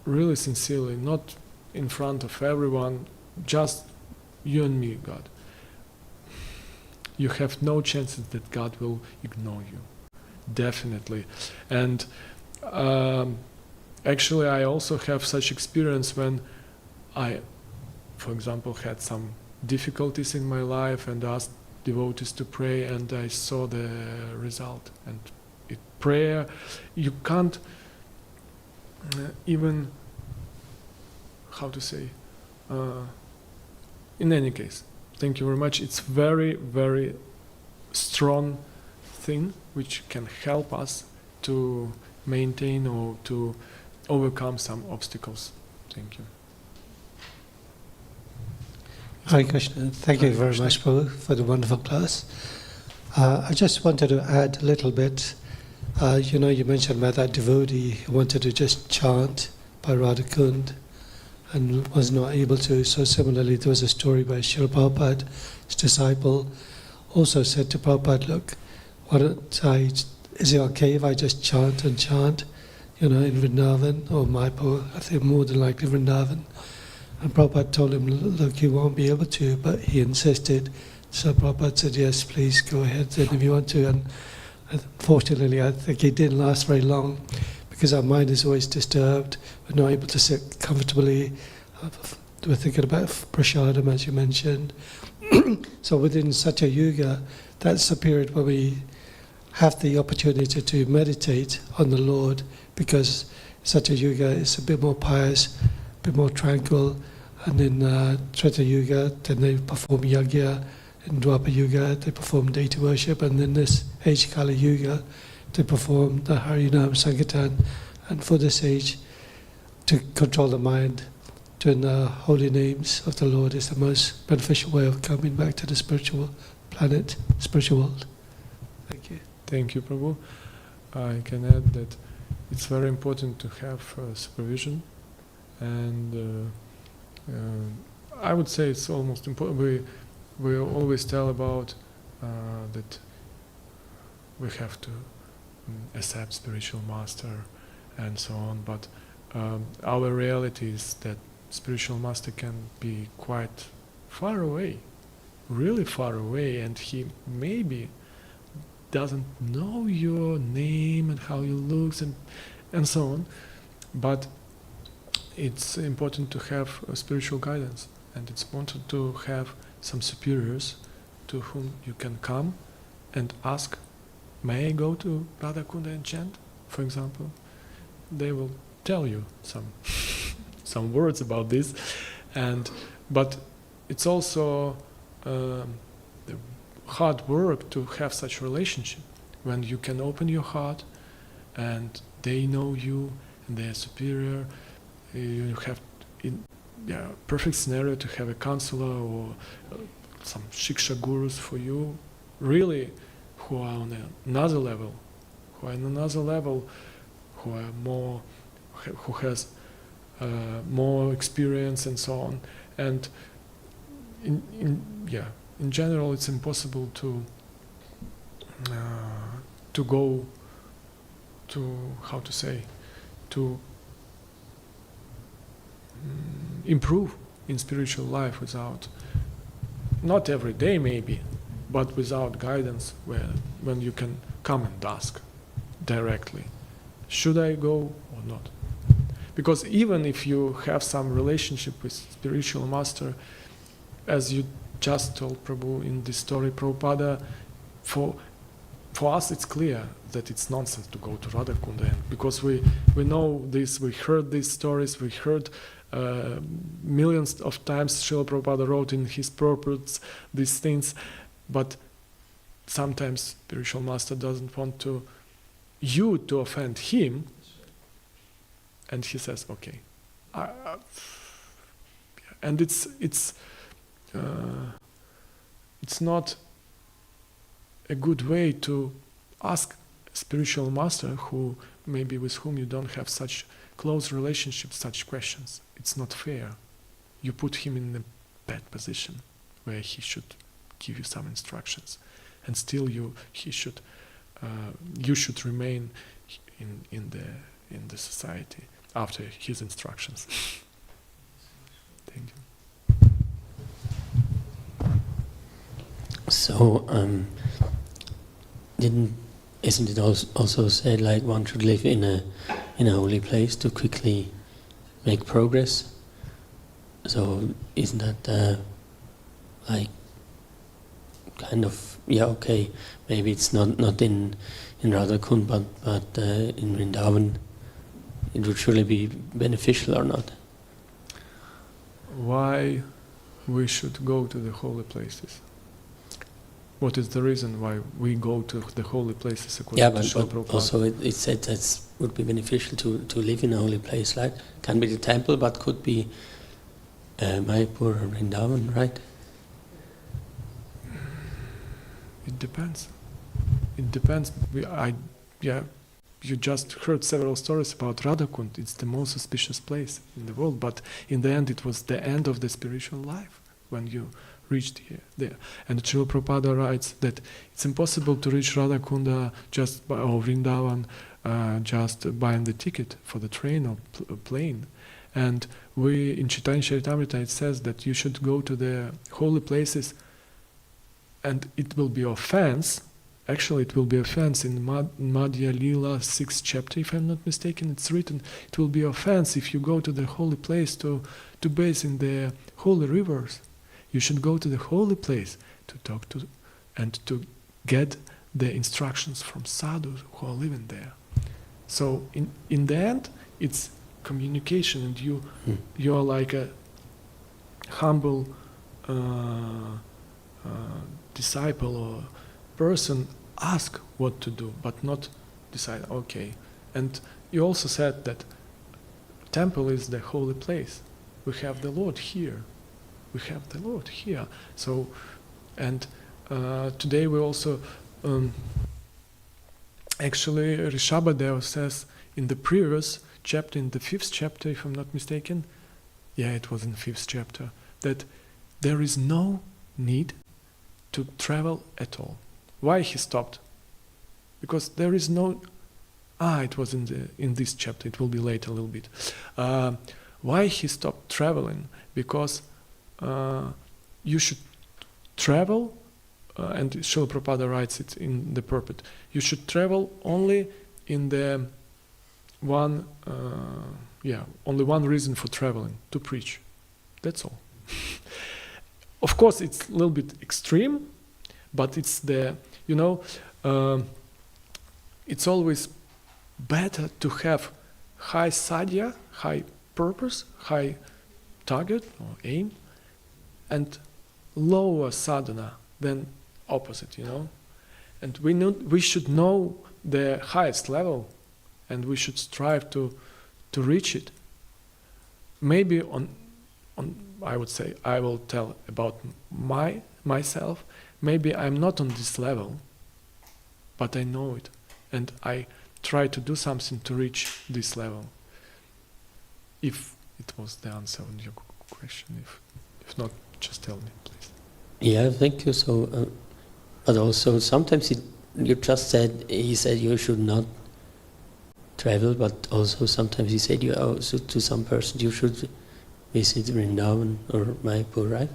A: really sincerely, not in front of everyone, just you and me, God, you have no chances that God will ignore you. Definitely. And actually, I also have such experience when I, for example, had some difficulties in my life and asked devotees to pray, and I saw the result. And prayer, you can't even, how to say, in any case, thank you very much. It's very, very strong thing which can help us to maintain or to overcome some obstacles. Thank you.
D: Hare Krishna. Thank you very much, Prabhu, for the wonderful class. I just wanted to add a little bit. You mentioned about that devotee who wanted to just chant by Radhakund and was not able to. So similarly, there was a story by Srila Prabhupada, his disciple, also said to Prabhupada, look, is it okay if I just chant and chant, in Vrindavan or Mayapur? I think more than likely Vrindavan. And Prabhupada told him, look, you won't be able to, but he insisted. So Prabhupada said, yes, please go ahead then if you want to. And unfortunately, I think it didn't last very long, because our mind is always disturbed. We're not able to sit comfortably. We're thinking about prasadam, as you mentioned. So within Satya Yuga, that's a period where we have the opportunity to meditate on the Lord, because Satya Yuga is a bit more pious, a bit more tranquil. And in Treta Yuga, then they perform yagya. In Dwapara Yuga, they perform deity worship. And in this age, Kali Yuga, they perform the Harinam Sankirtan. And for this age, to control the mind, doing the holy names of the Lord is the most beneficial way of coming back to the spiritual planet, spiritual world. Thank you.
A: Thank you, Prabhu. I can add that it's very important to have supervision, and I would say it's almost important. We always tell about that we have to accept spiritual master and so on, but our reality is that spiritual master can be quite far away, really far away, and he maybe doesn't know your name and how you look and so on, but it's important to have a spiritual guidance, and it's important to have some superiors to whom you can come and ask, may I go to Radha Kunda and chant, for example? They will tell you some words about this, but it's also the hard work to have such relationship when you can open your heart and they know you and they are superior. You have perfect scenario to have a counselor or some shiksha gurus for you, really, who are on another level, who are more, who has more experience and so on. And in general, it's impossible to go to, how to say, to improve in spiritual life without, not every day maybe, but without guidance, when you can come and ask directly, should I go or not? Because even if you have some relationship with spiritual master, as you just told Prabhu in this story, Prabhupada, for us it's clear that it's nonsense to go to Radhakunda, because we know this, we heard these stories, we heard millions of times Srila Prabhupada wrote in his purports these things, but sometimes spiritual master doesn't want you to offend him, and he says, okay. And it's not a good way to ask a spiritual master who maybe with whom you don't have such close relationship such questions. It's not fair. You put him in a bad position where he should give you some instructions, and still you should remain in the society after his instructions. Thank you.
E: So, isn't it also said like one should live in a holy place to quickly make progress? So isn't that like kind of okay? Maybe it's not in Radhakund, but in Vrindavan, it would surely be beneficial or not?
A: Why we should go to the holy places? What is the reason why we go to the holy places according to Srila Prabhupada?
E: Also it said that would be beneficial to live in a holy place, right? Can be the temple, but could be Mayapur or Vrindavan, right?
A: It depends. It depends. You just heard several stories about Radhakund. It's the most auspicious place in the world, but in the end it was the end of the spiritual life when you reached there. And Srila Prabhupada writes that it's impossible to reach Radhakunda or Vrindavan just buying the ticket for the train or plane. And in Chaitanya Charitamrita it says that you should go to the holy places, and it will be offense. Actually, it will be offense in Madhya Lila 6th chapter, if I'm not mistaken. It's written, it will be offense if you go to the holy place to bathe in the holy rivers. You should go to the holy place to talk to and to get the instructions from sadhus who are living there. So in the end, it's communication, and you are like a humble disciple or person. Ask what to do, but not decide, okay. And you also said that temple is the holy place. We have the Lord here. We have the Lord here. So, and today we also, actually Rishabhadeva says in the previous chapter, in the 5th chapter, if I'm not mistaken, it was in the 5th chapter, that there is no need to travel at all. Why he stopped? Because there is no... it was in this chapter, it will be later a little bit. Why he stopped traveling? Because you should travel, and Srila Prabhupada writes it in the purport, you should travel only in the only one reason for traveling, to preach. That's all. Of course, it's a little bit extreme, but it's it's always better to have high sadhya, high purpose, high target or aim, and lower sadhana, then opposite, And we should know the highest level, and we should strive to reach it. Maybe on I would say, I will tell about myself. Maybe I'm not on this level, but I know it, and I try to do something to reach this level. If it was the answer on your question, if not, just tell me, please.
E: Yeah, thank you. So, but also sometimes you just said, he said you should not travel, but also sometimes he said you also to some person you should visit Vrindavan or Mayapur, right?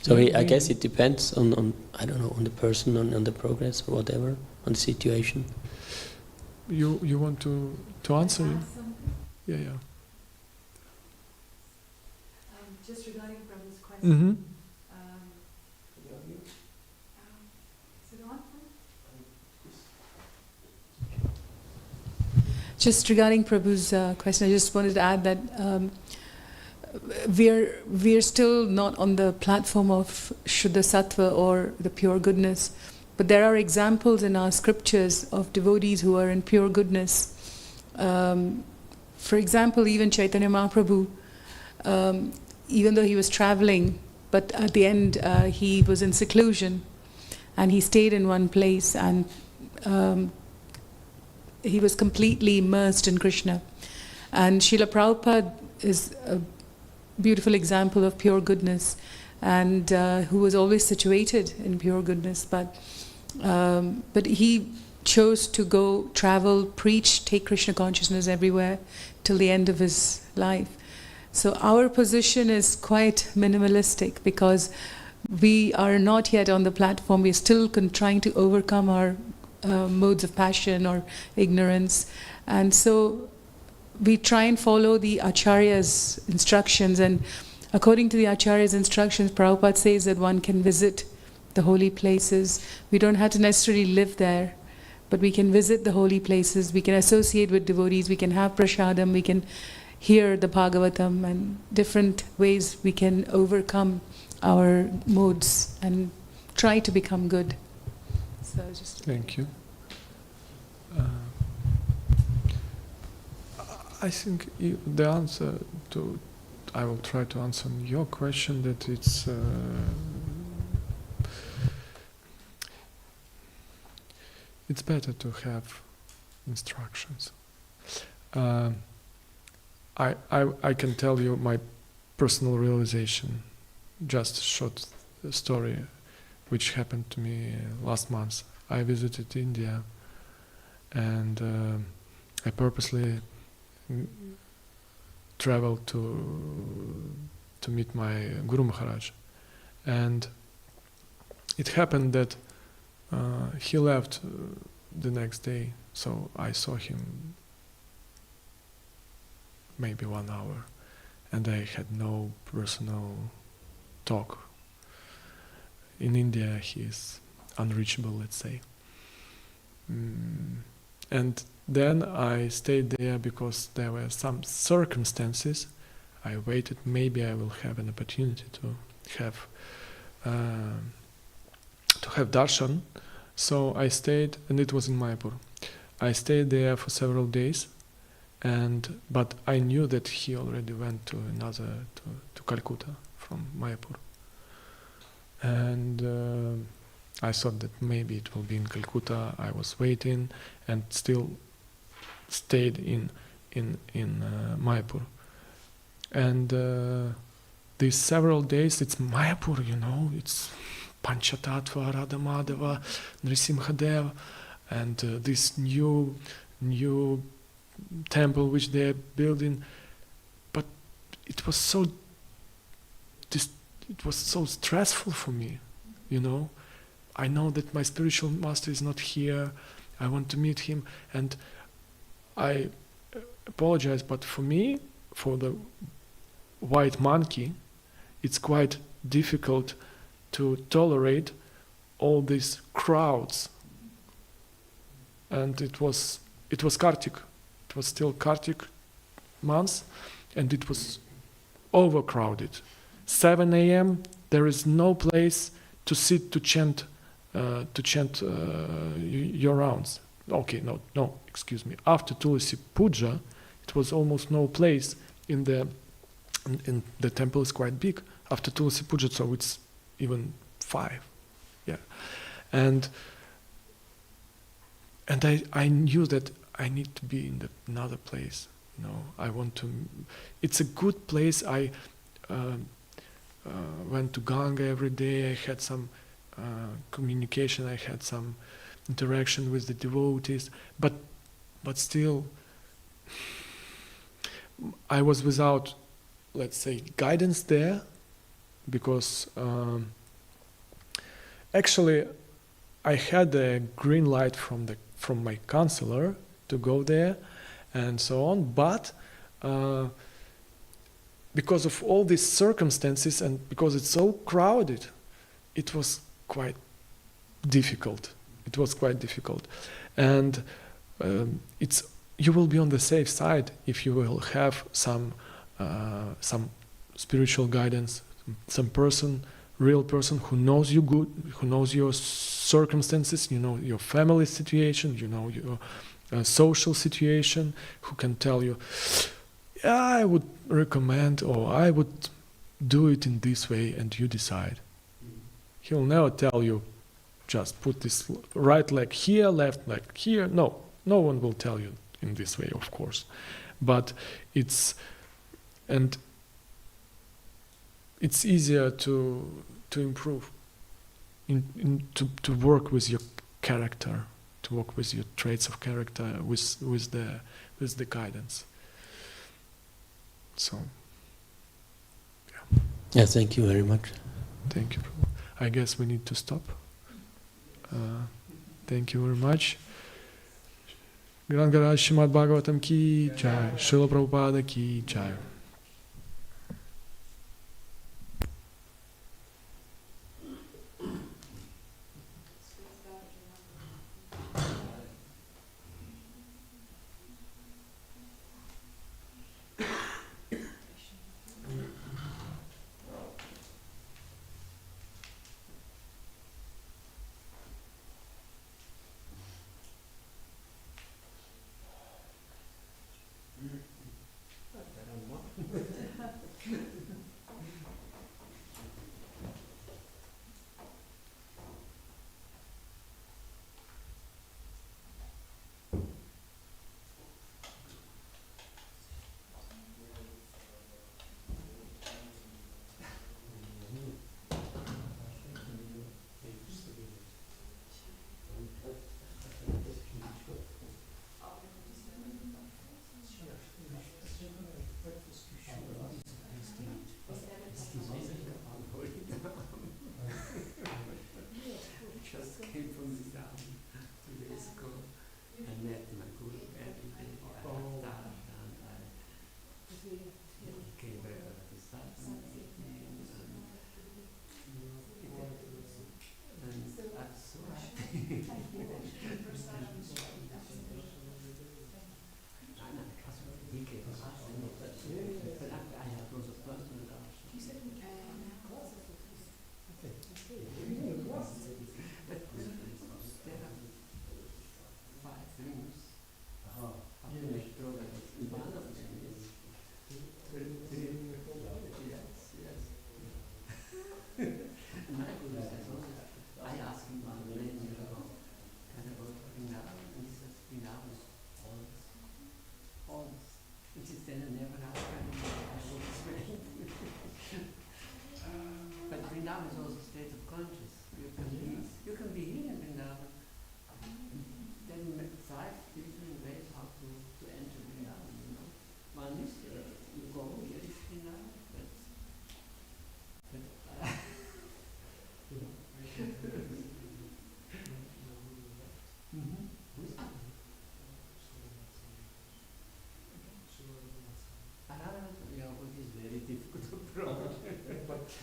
E: So I guess it depends on I don't know, on the person, on the progress or whatever, on the situation.
A: You want to answer? Yeah.
C: Just regarding Prabhu's question.
A: Mm-hmm.
C: Is it on? Just regarding Prabhu's question, I just wanted to add that we're still not on the platform of Shuddha Sattva or the pure goodness, but there are examples in our scriptures of devotees who are in pure goodness. For example, even Chaitanya Mahaprabhu, even though he was traveling, but at the end he was in seclusion and he stayed in one place, and he was completely immersed in Krishna. And Srila Prabhupada is a beautiful example of pure goodness, and who was always situated in pure goodness, but he chose to go travel, preach, take Krishna consciousness everywhere till the end of his life. So our position is quite minimalistic because we are not yet on the platform. We're still trying to overcome our modes of passion or ignorance, and so we try and follow the Acharya's instructions. And according to the Acharya's instructions, Prabhupada says that one can visit the holy places. We don't have to necessarily live there, but we can visit the holy places, we can associate with devotees, we can have prasadam, we can hear the Bhagavatam, and different ways we can overcome our modes and try to become good. So just
A: Thank you. I think the answer to, I will try to answer your question, that it's better to have instructions. I can tell you my personal realization, just a short story which happened to me last month. I visited India, and I purposely traveled to meet my Guru Maharaj, and it happened that he left the next day, so I saw him maybe 1 hour, and I had no personal talk. In India he is unreachable, let's say. And then I stayed there because there were some circumstances. I waited, maybe I will have an opportunity to have darshan. So I stayed, and it was in Mayapur. I stayed there for several days, but I knew that he already went to Calcutta from Mayapur. And I thought that maybe it will be in Calcutta. I was waiting and still stayed in Mayapur. And these several days, it's Mayapur, it's Panchatattva, Radha Madhava, Nrisimhadeva, and this new temple which they are building. But it was so stressful for me, I know that my spiritual master is not here. I want to meet him, and I apologize, but for me, for the white monkey, it's quite difficult to tolerate all these crowds. And it was it was Kartik. It was still Kartik month, and it was overcrowded. 7 a.m. there is no place to sit to chant your rounds. Okay, no, excuse me. After Tulsi Puja, it was almost no place in the temple is quite big. After Tulsi Puja, so it's even 5. Yeah, and I knew that I need to be in another place. You know, I want to. It's a good place. I went to Ganga every day. I had some communication. I had some interaction with the devotees, but still, I was without, let's say, guidance there, because actually I had a green light from my counselor to go there and so on, but because of all these circumstances and because it's so crowded, it was quite difficult. It was quite difficult, and you will be on the safe side if you will have some spiritual guidance, some real person who knows you good, who knows your circumstances, you know your family situation, you know your social situation, who can tell you, yeah, I would recommend, or I would do it in this way, and you decide. He'll never tell you, just put this right leg here, left leg here. No one will tell you in this way, of course. But it's easier to improve, to work with your character, to work with your traits of character, with the guidance. So, yeah.
E: Yeah, thank you very much.
A: Thank you. I guess we need to stop. Thank you very much. Grangaraj Srimad Bhagavatam ki jai, Srila Prabhupada ki jai.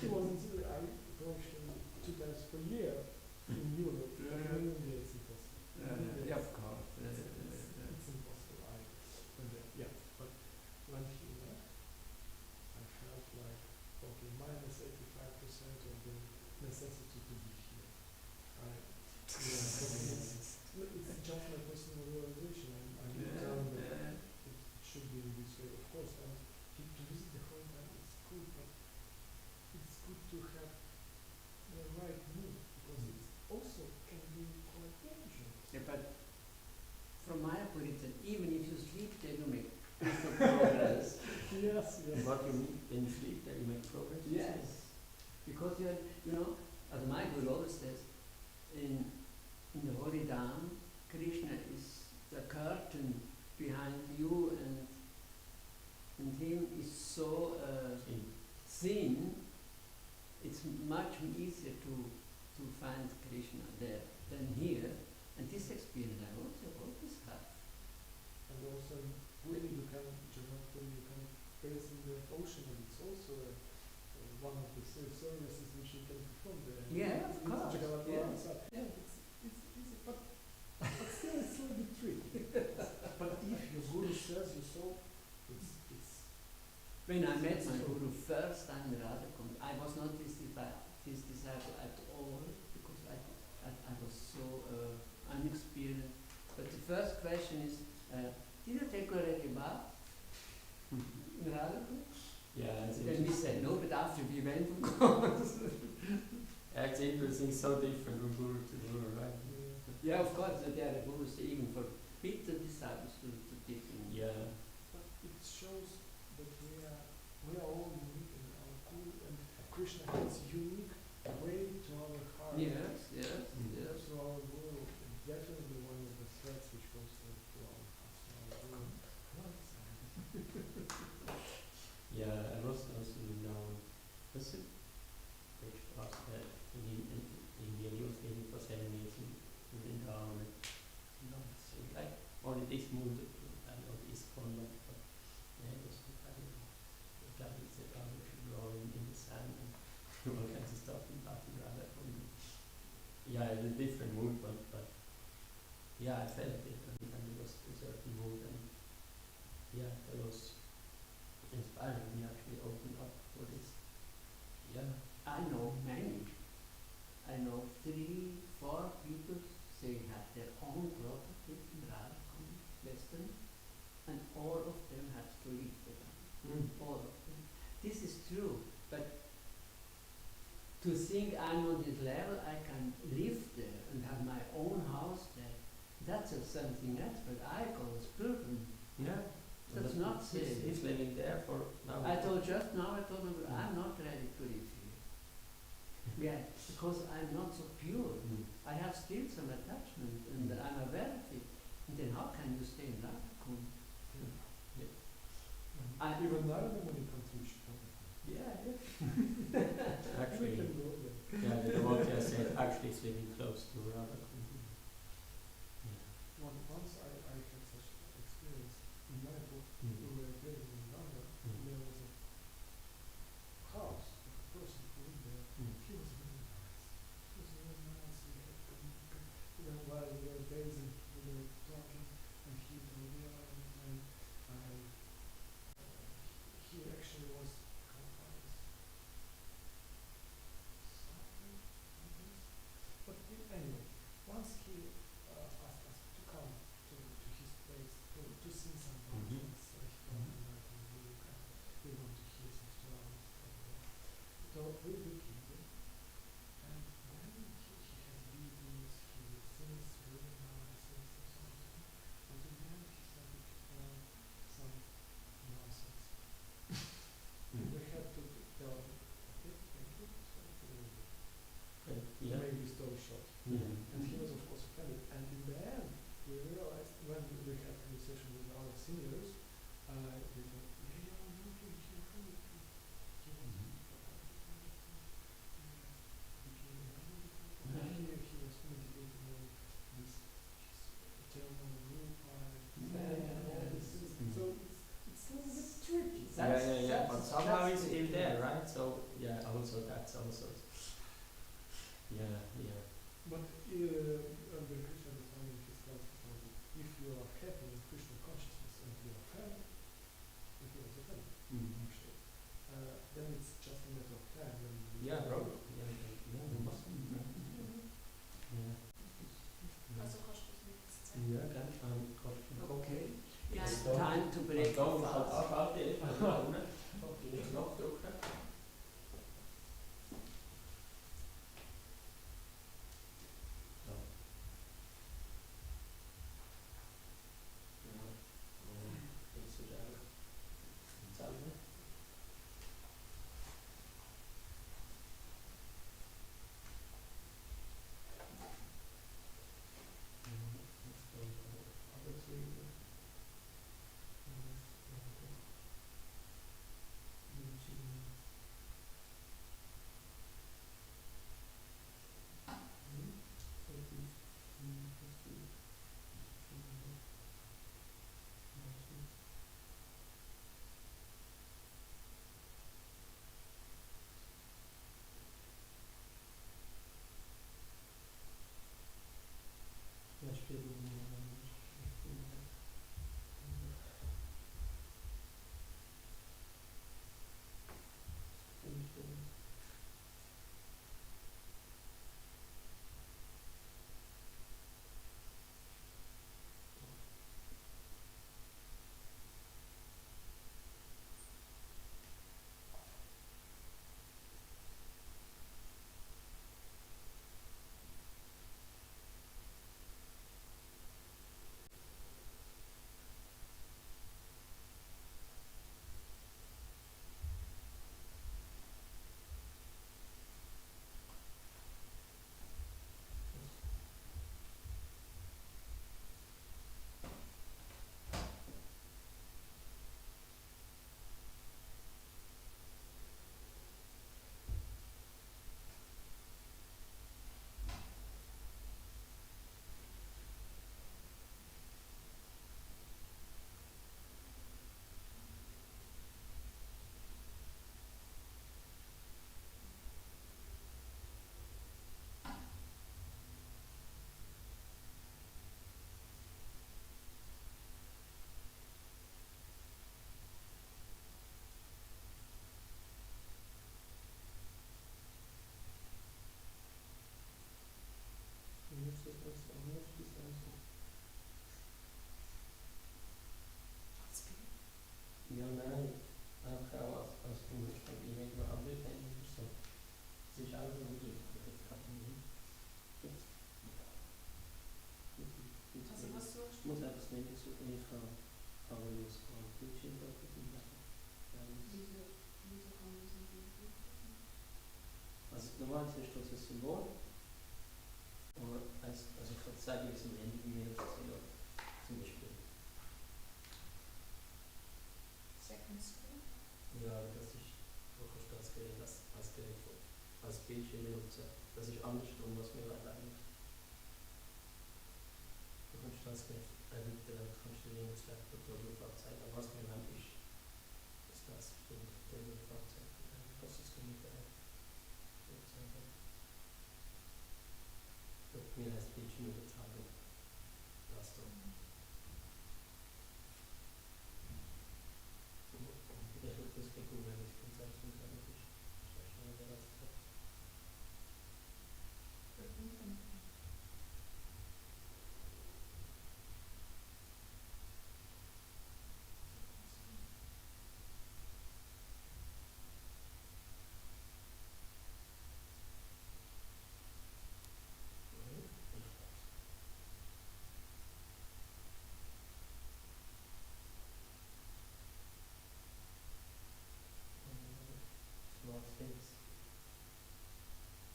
F: He wasn't. I approached him 2 times per year in Europe.
G: Yeah, of course.
F: It's impossible. Yes, yes.
E: What you mean when you sleep, that you make progress?
G: Yes, because you know, as my guru always says, in the Holy Dham, Krishna is the curtain behind you, and him is so thin. It's much easier to find Krishna there than here. And this experience I also always have.
F: And also, really, you can, when you can bathe in the ocean, and it's also one of the services which you can perform there.
G: Yeah, of course. Yeah.
F: Yeah, it's easy, but still it's a little bit tricky. But if your guru says you so, it's
G: When I met my guru first time in Radhakund, I was not his disciple at all, because I was so unexperienced. But the first question is, did you take already a bath in Radhakund?
E: Yeah, it's
G: Then we said no, but after we went, of course.
E: It's interesting, so different from guru to guru, right?
G: Yeah, of course, there are gurus even forbid the disciples to take in.
E: Yeah.
F: But it shows that we are all unique, and our guru and Krishna has unique way to our heart.
G: Yes, yes, yes.
F: So our guru is definitely one of the threads which goes to our hearts. To our guru.
E: Yeah, I was also known. Was it? Which was that in India he was living for 7 years in Vrindavan. So like only this moved I know this one, but yeah, it was I don't know. The guy said, "Oh, we should roll in the sand and all kinds of stuff in Bhakti Radha." Yeah, it's a different mood, but yeah, I felt it, and it was a certain mood, and yeah, that was inspiring me actually opened up for this. Yeah.
G: I know many. I know 3, 4 people they had their own property in Radhakund, Western, and all of them had to leave the town. All of them. This is true, but to think I'm on this level, I can live there and have my own house there, that's something else, but I go as pilgrim.
E: Yeah.
G: That's not safe.
E: He's living there for now.
G: I told him, I'm not ready to live here. Yeah, because I'm not so pure. I have still some attachment, and I'm aware of it. And then how can you stay in Radhakund?
F: Even Narada Muni comes to Chicago.
G: Yeah, yeah.
F: We
E: Actually,
F: can go there.
E: yeah, the devotee I said actually is living close to Radhakund. Yeah.
F: Once I had such experience in my book. We were there in London. There was a house of a person who lived there. He was really nice. He was really nice. We had while we were bathing, we were talking, and he told me, he actually was something like this. But anyway, once he asked us to come to his place to sing some functions, so he told me that we want to hear some songs. So we came there, and then he has videos, he sings really nice, sings some songs, but in the end he started to play some nonsense. We had to tell him, okay, thank you, so
E: Yeah.
F: make the story short. And he was of course offended. And in the end, we realized when we had conversation with our seniors, they thought, yeah, I'm looking here, he was he was meditating on this eternal group and all these things. So it's a little bit tricky.
E: But somehow he's still there, right? So yeah, also that's also. Yeah.
F: But the Krishna is one of his classes told me, if you are happy in Krishna consciousness and you are offended, if you are offended, actually, then it's just a matter of time when you
E: Probably. Yeah, must be. Yeah.
H: Also kostet es nichts.
E: Ja, ganz schön.
G: Okay.
H: Ja.
G: It's time to break the fast.
E: Okay. Knopfdrucker. So. Ja. Ist so da.
B: normalerweise ist das ein Symbol. Aber also ich kann zeigen, wie es am Ende bei mir aussieht. Zum Beispiel.
H: Second screen.
B: Ja, aber das ist, du kannst das Gerät als Gerät als Bildschirm benutzen. Das ist andersrum, was wir eigentlich. Du kannst das Gerät erweitern, du kannst den links, Laptop oder drauf anzeigen. Aber was wir haben ist, dass das stimmt, der drauf anzeigt. Das ist das mit der mir heißt Bildschirmübertragung. Das da. Ich würde das gucken, wenn ich kann zeichnen kann. Das ist schneller als das. Smart things.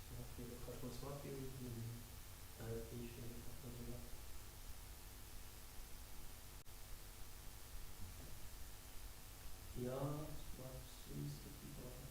B: Smart view. Kannst du mal Smart view Bildschirm machen? Ja, Smart Streams gibt die Woche.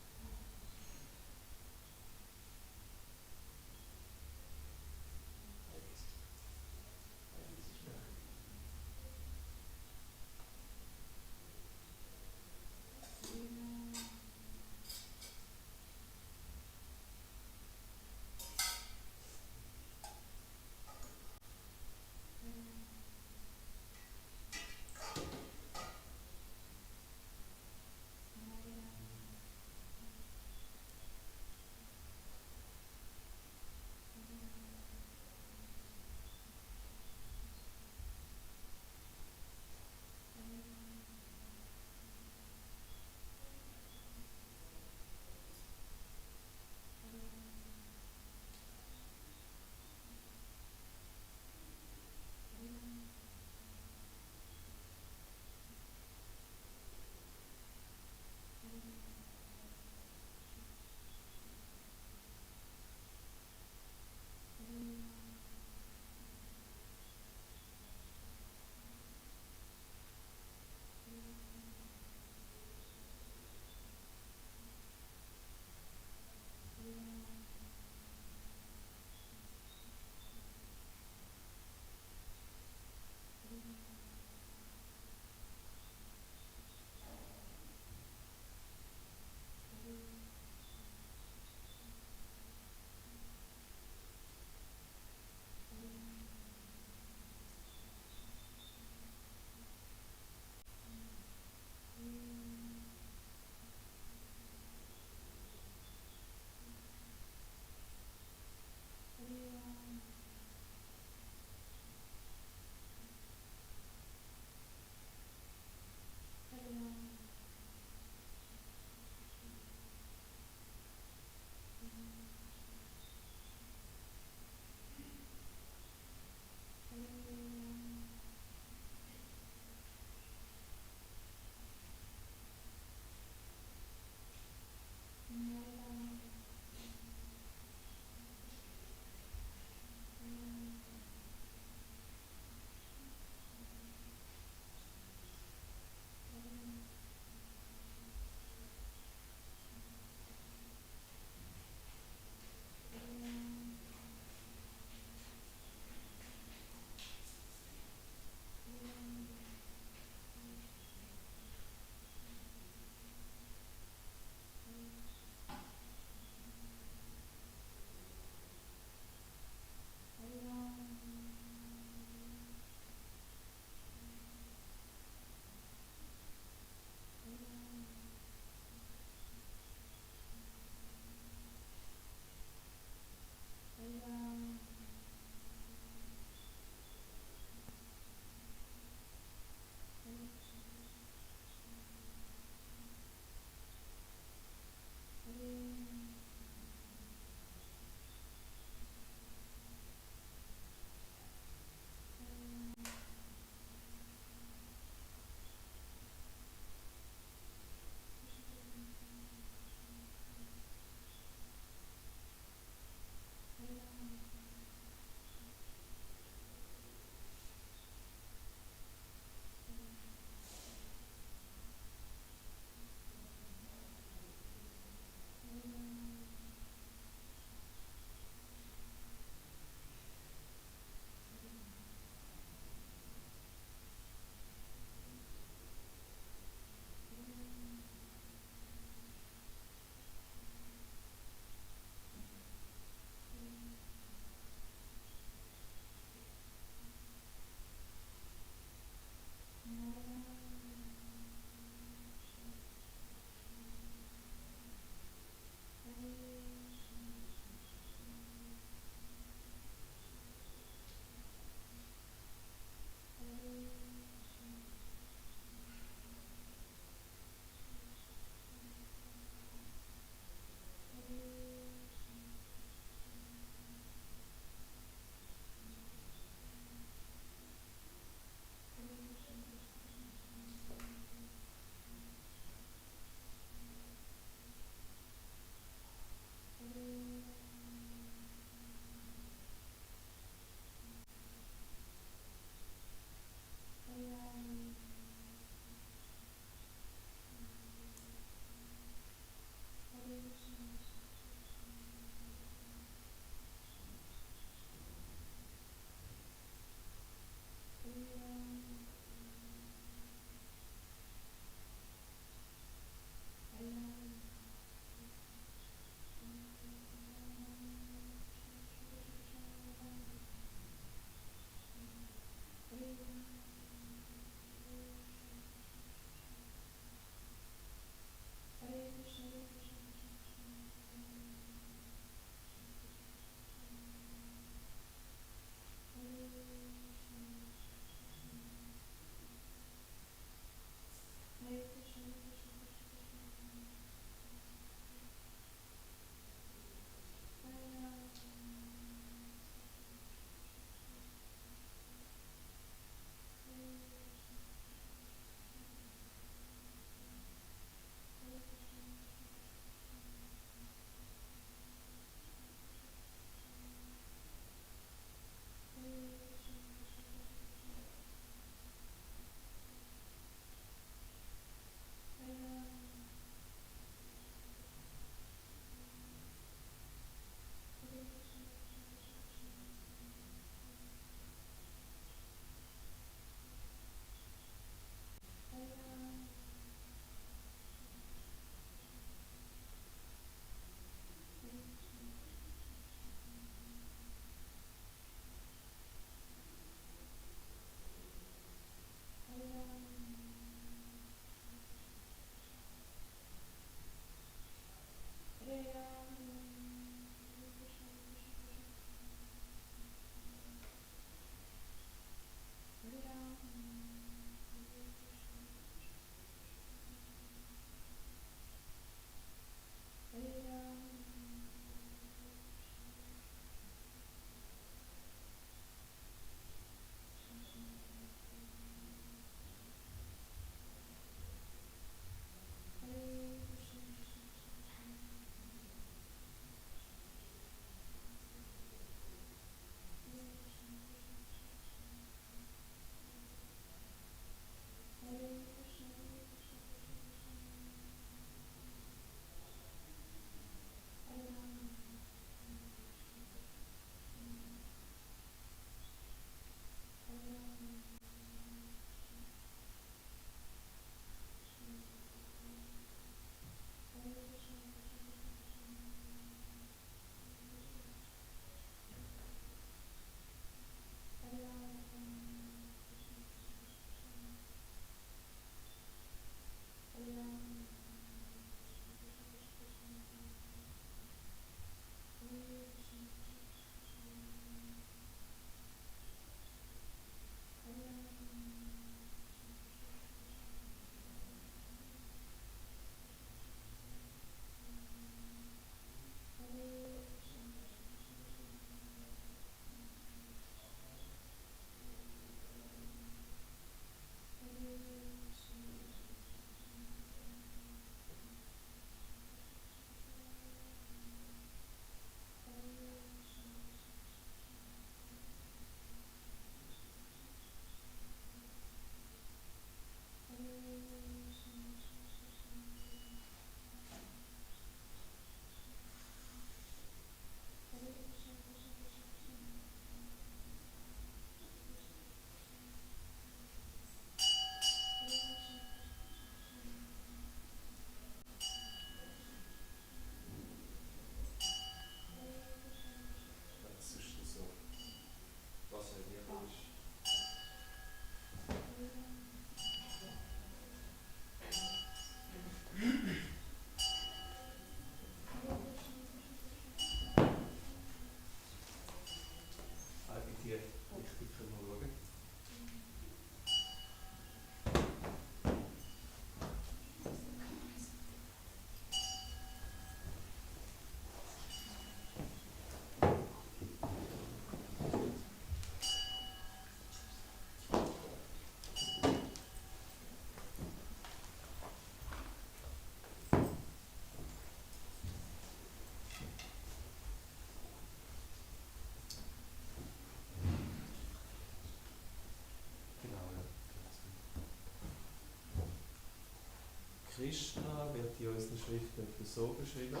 I: Krishna wird in unseren Schriften so beschrieben,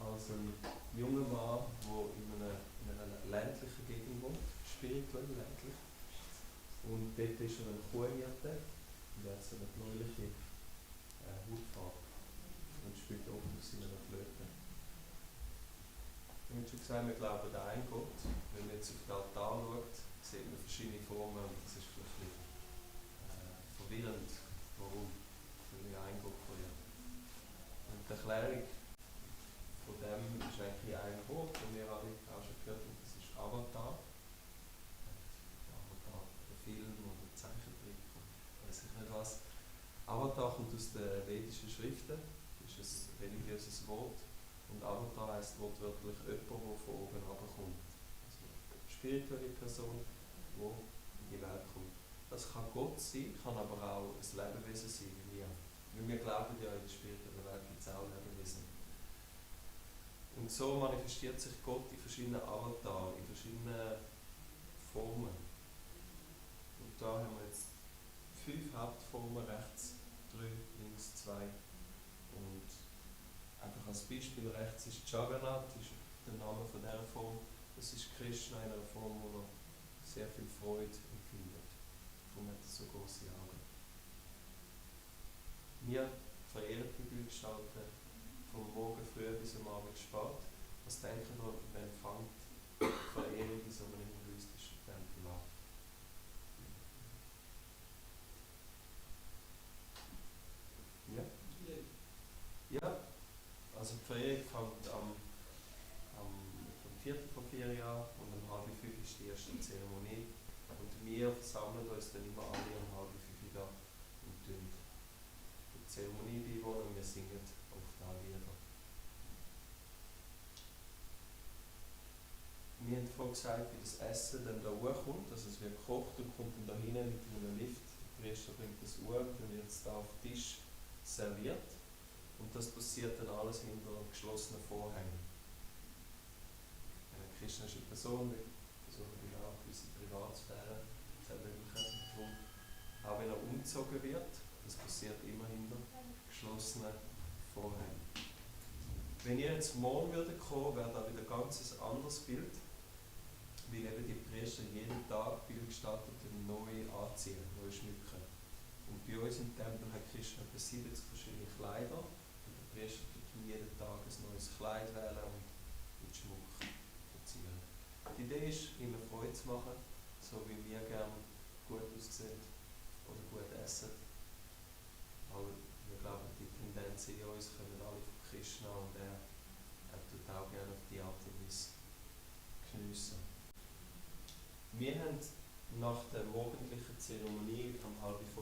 I: als ein junger Mann, der in einer ländlichen Gegend wohnt, spirituell ländlich. Und dort ist er ein Kuhhirte und er hat so eine bläuliche Hautfarbe und spielt oben auf seiner Flöte. Ich habe schon gesagt, wir glauben an einen Gott. Wenn man jetzt auf den Altar schaut, sieht man verschiedene Formen und das ist vielleicht ein bisschen verwirrend. Warum? Weil wir einen Gott verlieren. Und die Erklärung von dem ist eigentlich ein Wort, das wir alle auch schon gehört haben, das ist Avatar. Avatar, der Film oder der Zeichentrick, weiß ich nicht was. Avatar kommt aus den vedischen Schriften, das ist ein religiöses Wort. Und Avatar heisst wortwörtlich jemand, der von oben herabkommt. Also eine spirituelle Person, die in die Welt kommt. Das kann Gott sein, kann aber auch ein Lebewesen sein wie wir. Weil wir glauben ja, in der spirituellen Welt gibt es auch Lebewesen. Und so manifestiert sich Gott in verschiedenen Avataren, in verschiedenen Formen. Und da haben wir jetzt 5 Hauptformen, rechts 3, links 2 und einfach als Beispiel, rechts ist Jagannath, ist der Name von dieser Form. Das ist Krishna in einer Form, wo er sehr viel Freude empfindet. Darum hat er so große Augen. Wir verehren die Bildgestalten vom Morgen früh bis am Abend spät. Was denken wir, wenn fängt die Verehrung in so einem hinduistischen Tempel an? Ja? Ja. Also die Verehrung fängt am Viertel vor 4 an und um 4:30 ist die erste Zeremonie. Und wir versammeln uns dann immer alle um 4:30 da und tun die Zeremonie beiwohnen und wir singen oft auch Lieder. Wir haben vorhin gesagt, wie das Essen dann da hochkommt, also es wird gekocht und kommt dann da hinten mit einem Lift. Der Priester bringt das hoch, dann wird es da auf den Tisch serviert. Und das passiert dann alles hinter geschlossenen Vorhängen. Krishna ist eine Person, die versucht auch eine gewisse Privatsphäre zu ermöglichen. Darum, auch wenn er umgezogen wird, das passiert immer hinter geschlossenen Vorhängen. Wenn ihr jetzt morgen kommen würdet, wäre da wieder ganz ein anderes Bild, weil eben die Priester jeden Tag Bildgestaltete neu anziehen, neu schmücken. Und bei uns im Tempel hat Krishna etwa 70 verschiedene Kleider. Und der Priester tut jeden Tag ein neues Kleid wählen und mit Schmuck verzieren. Die Idee ist, ihnen Freude zu machen, so wie wir gerne gut aussehen oder gut essen. Aber wir glauben, die Tendenz in uns kommen alle von Krishna und er tut auch gerne auf die Art und Weise geniessen. Wir haben nach der morgendlichen Zeremonie um 4:30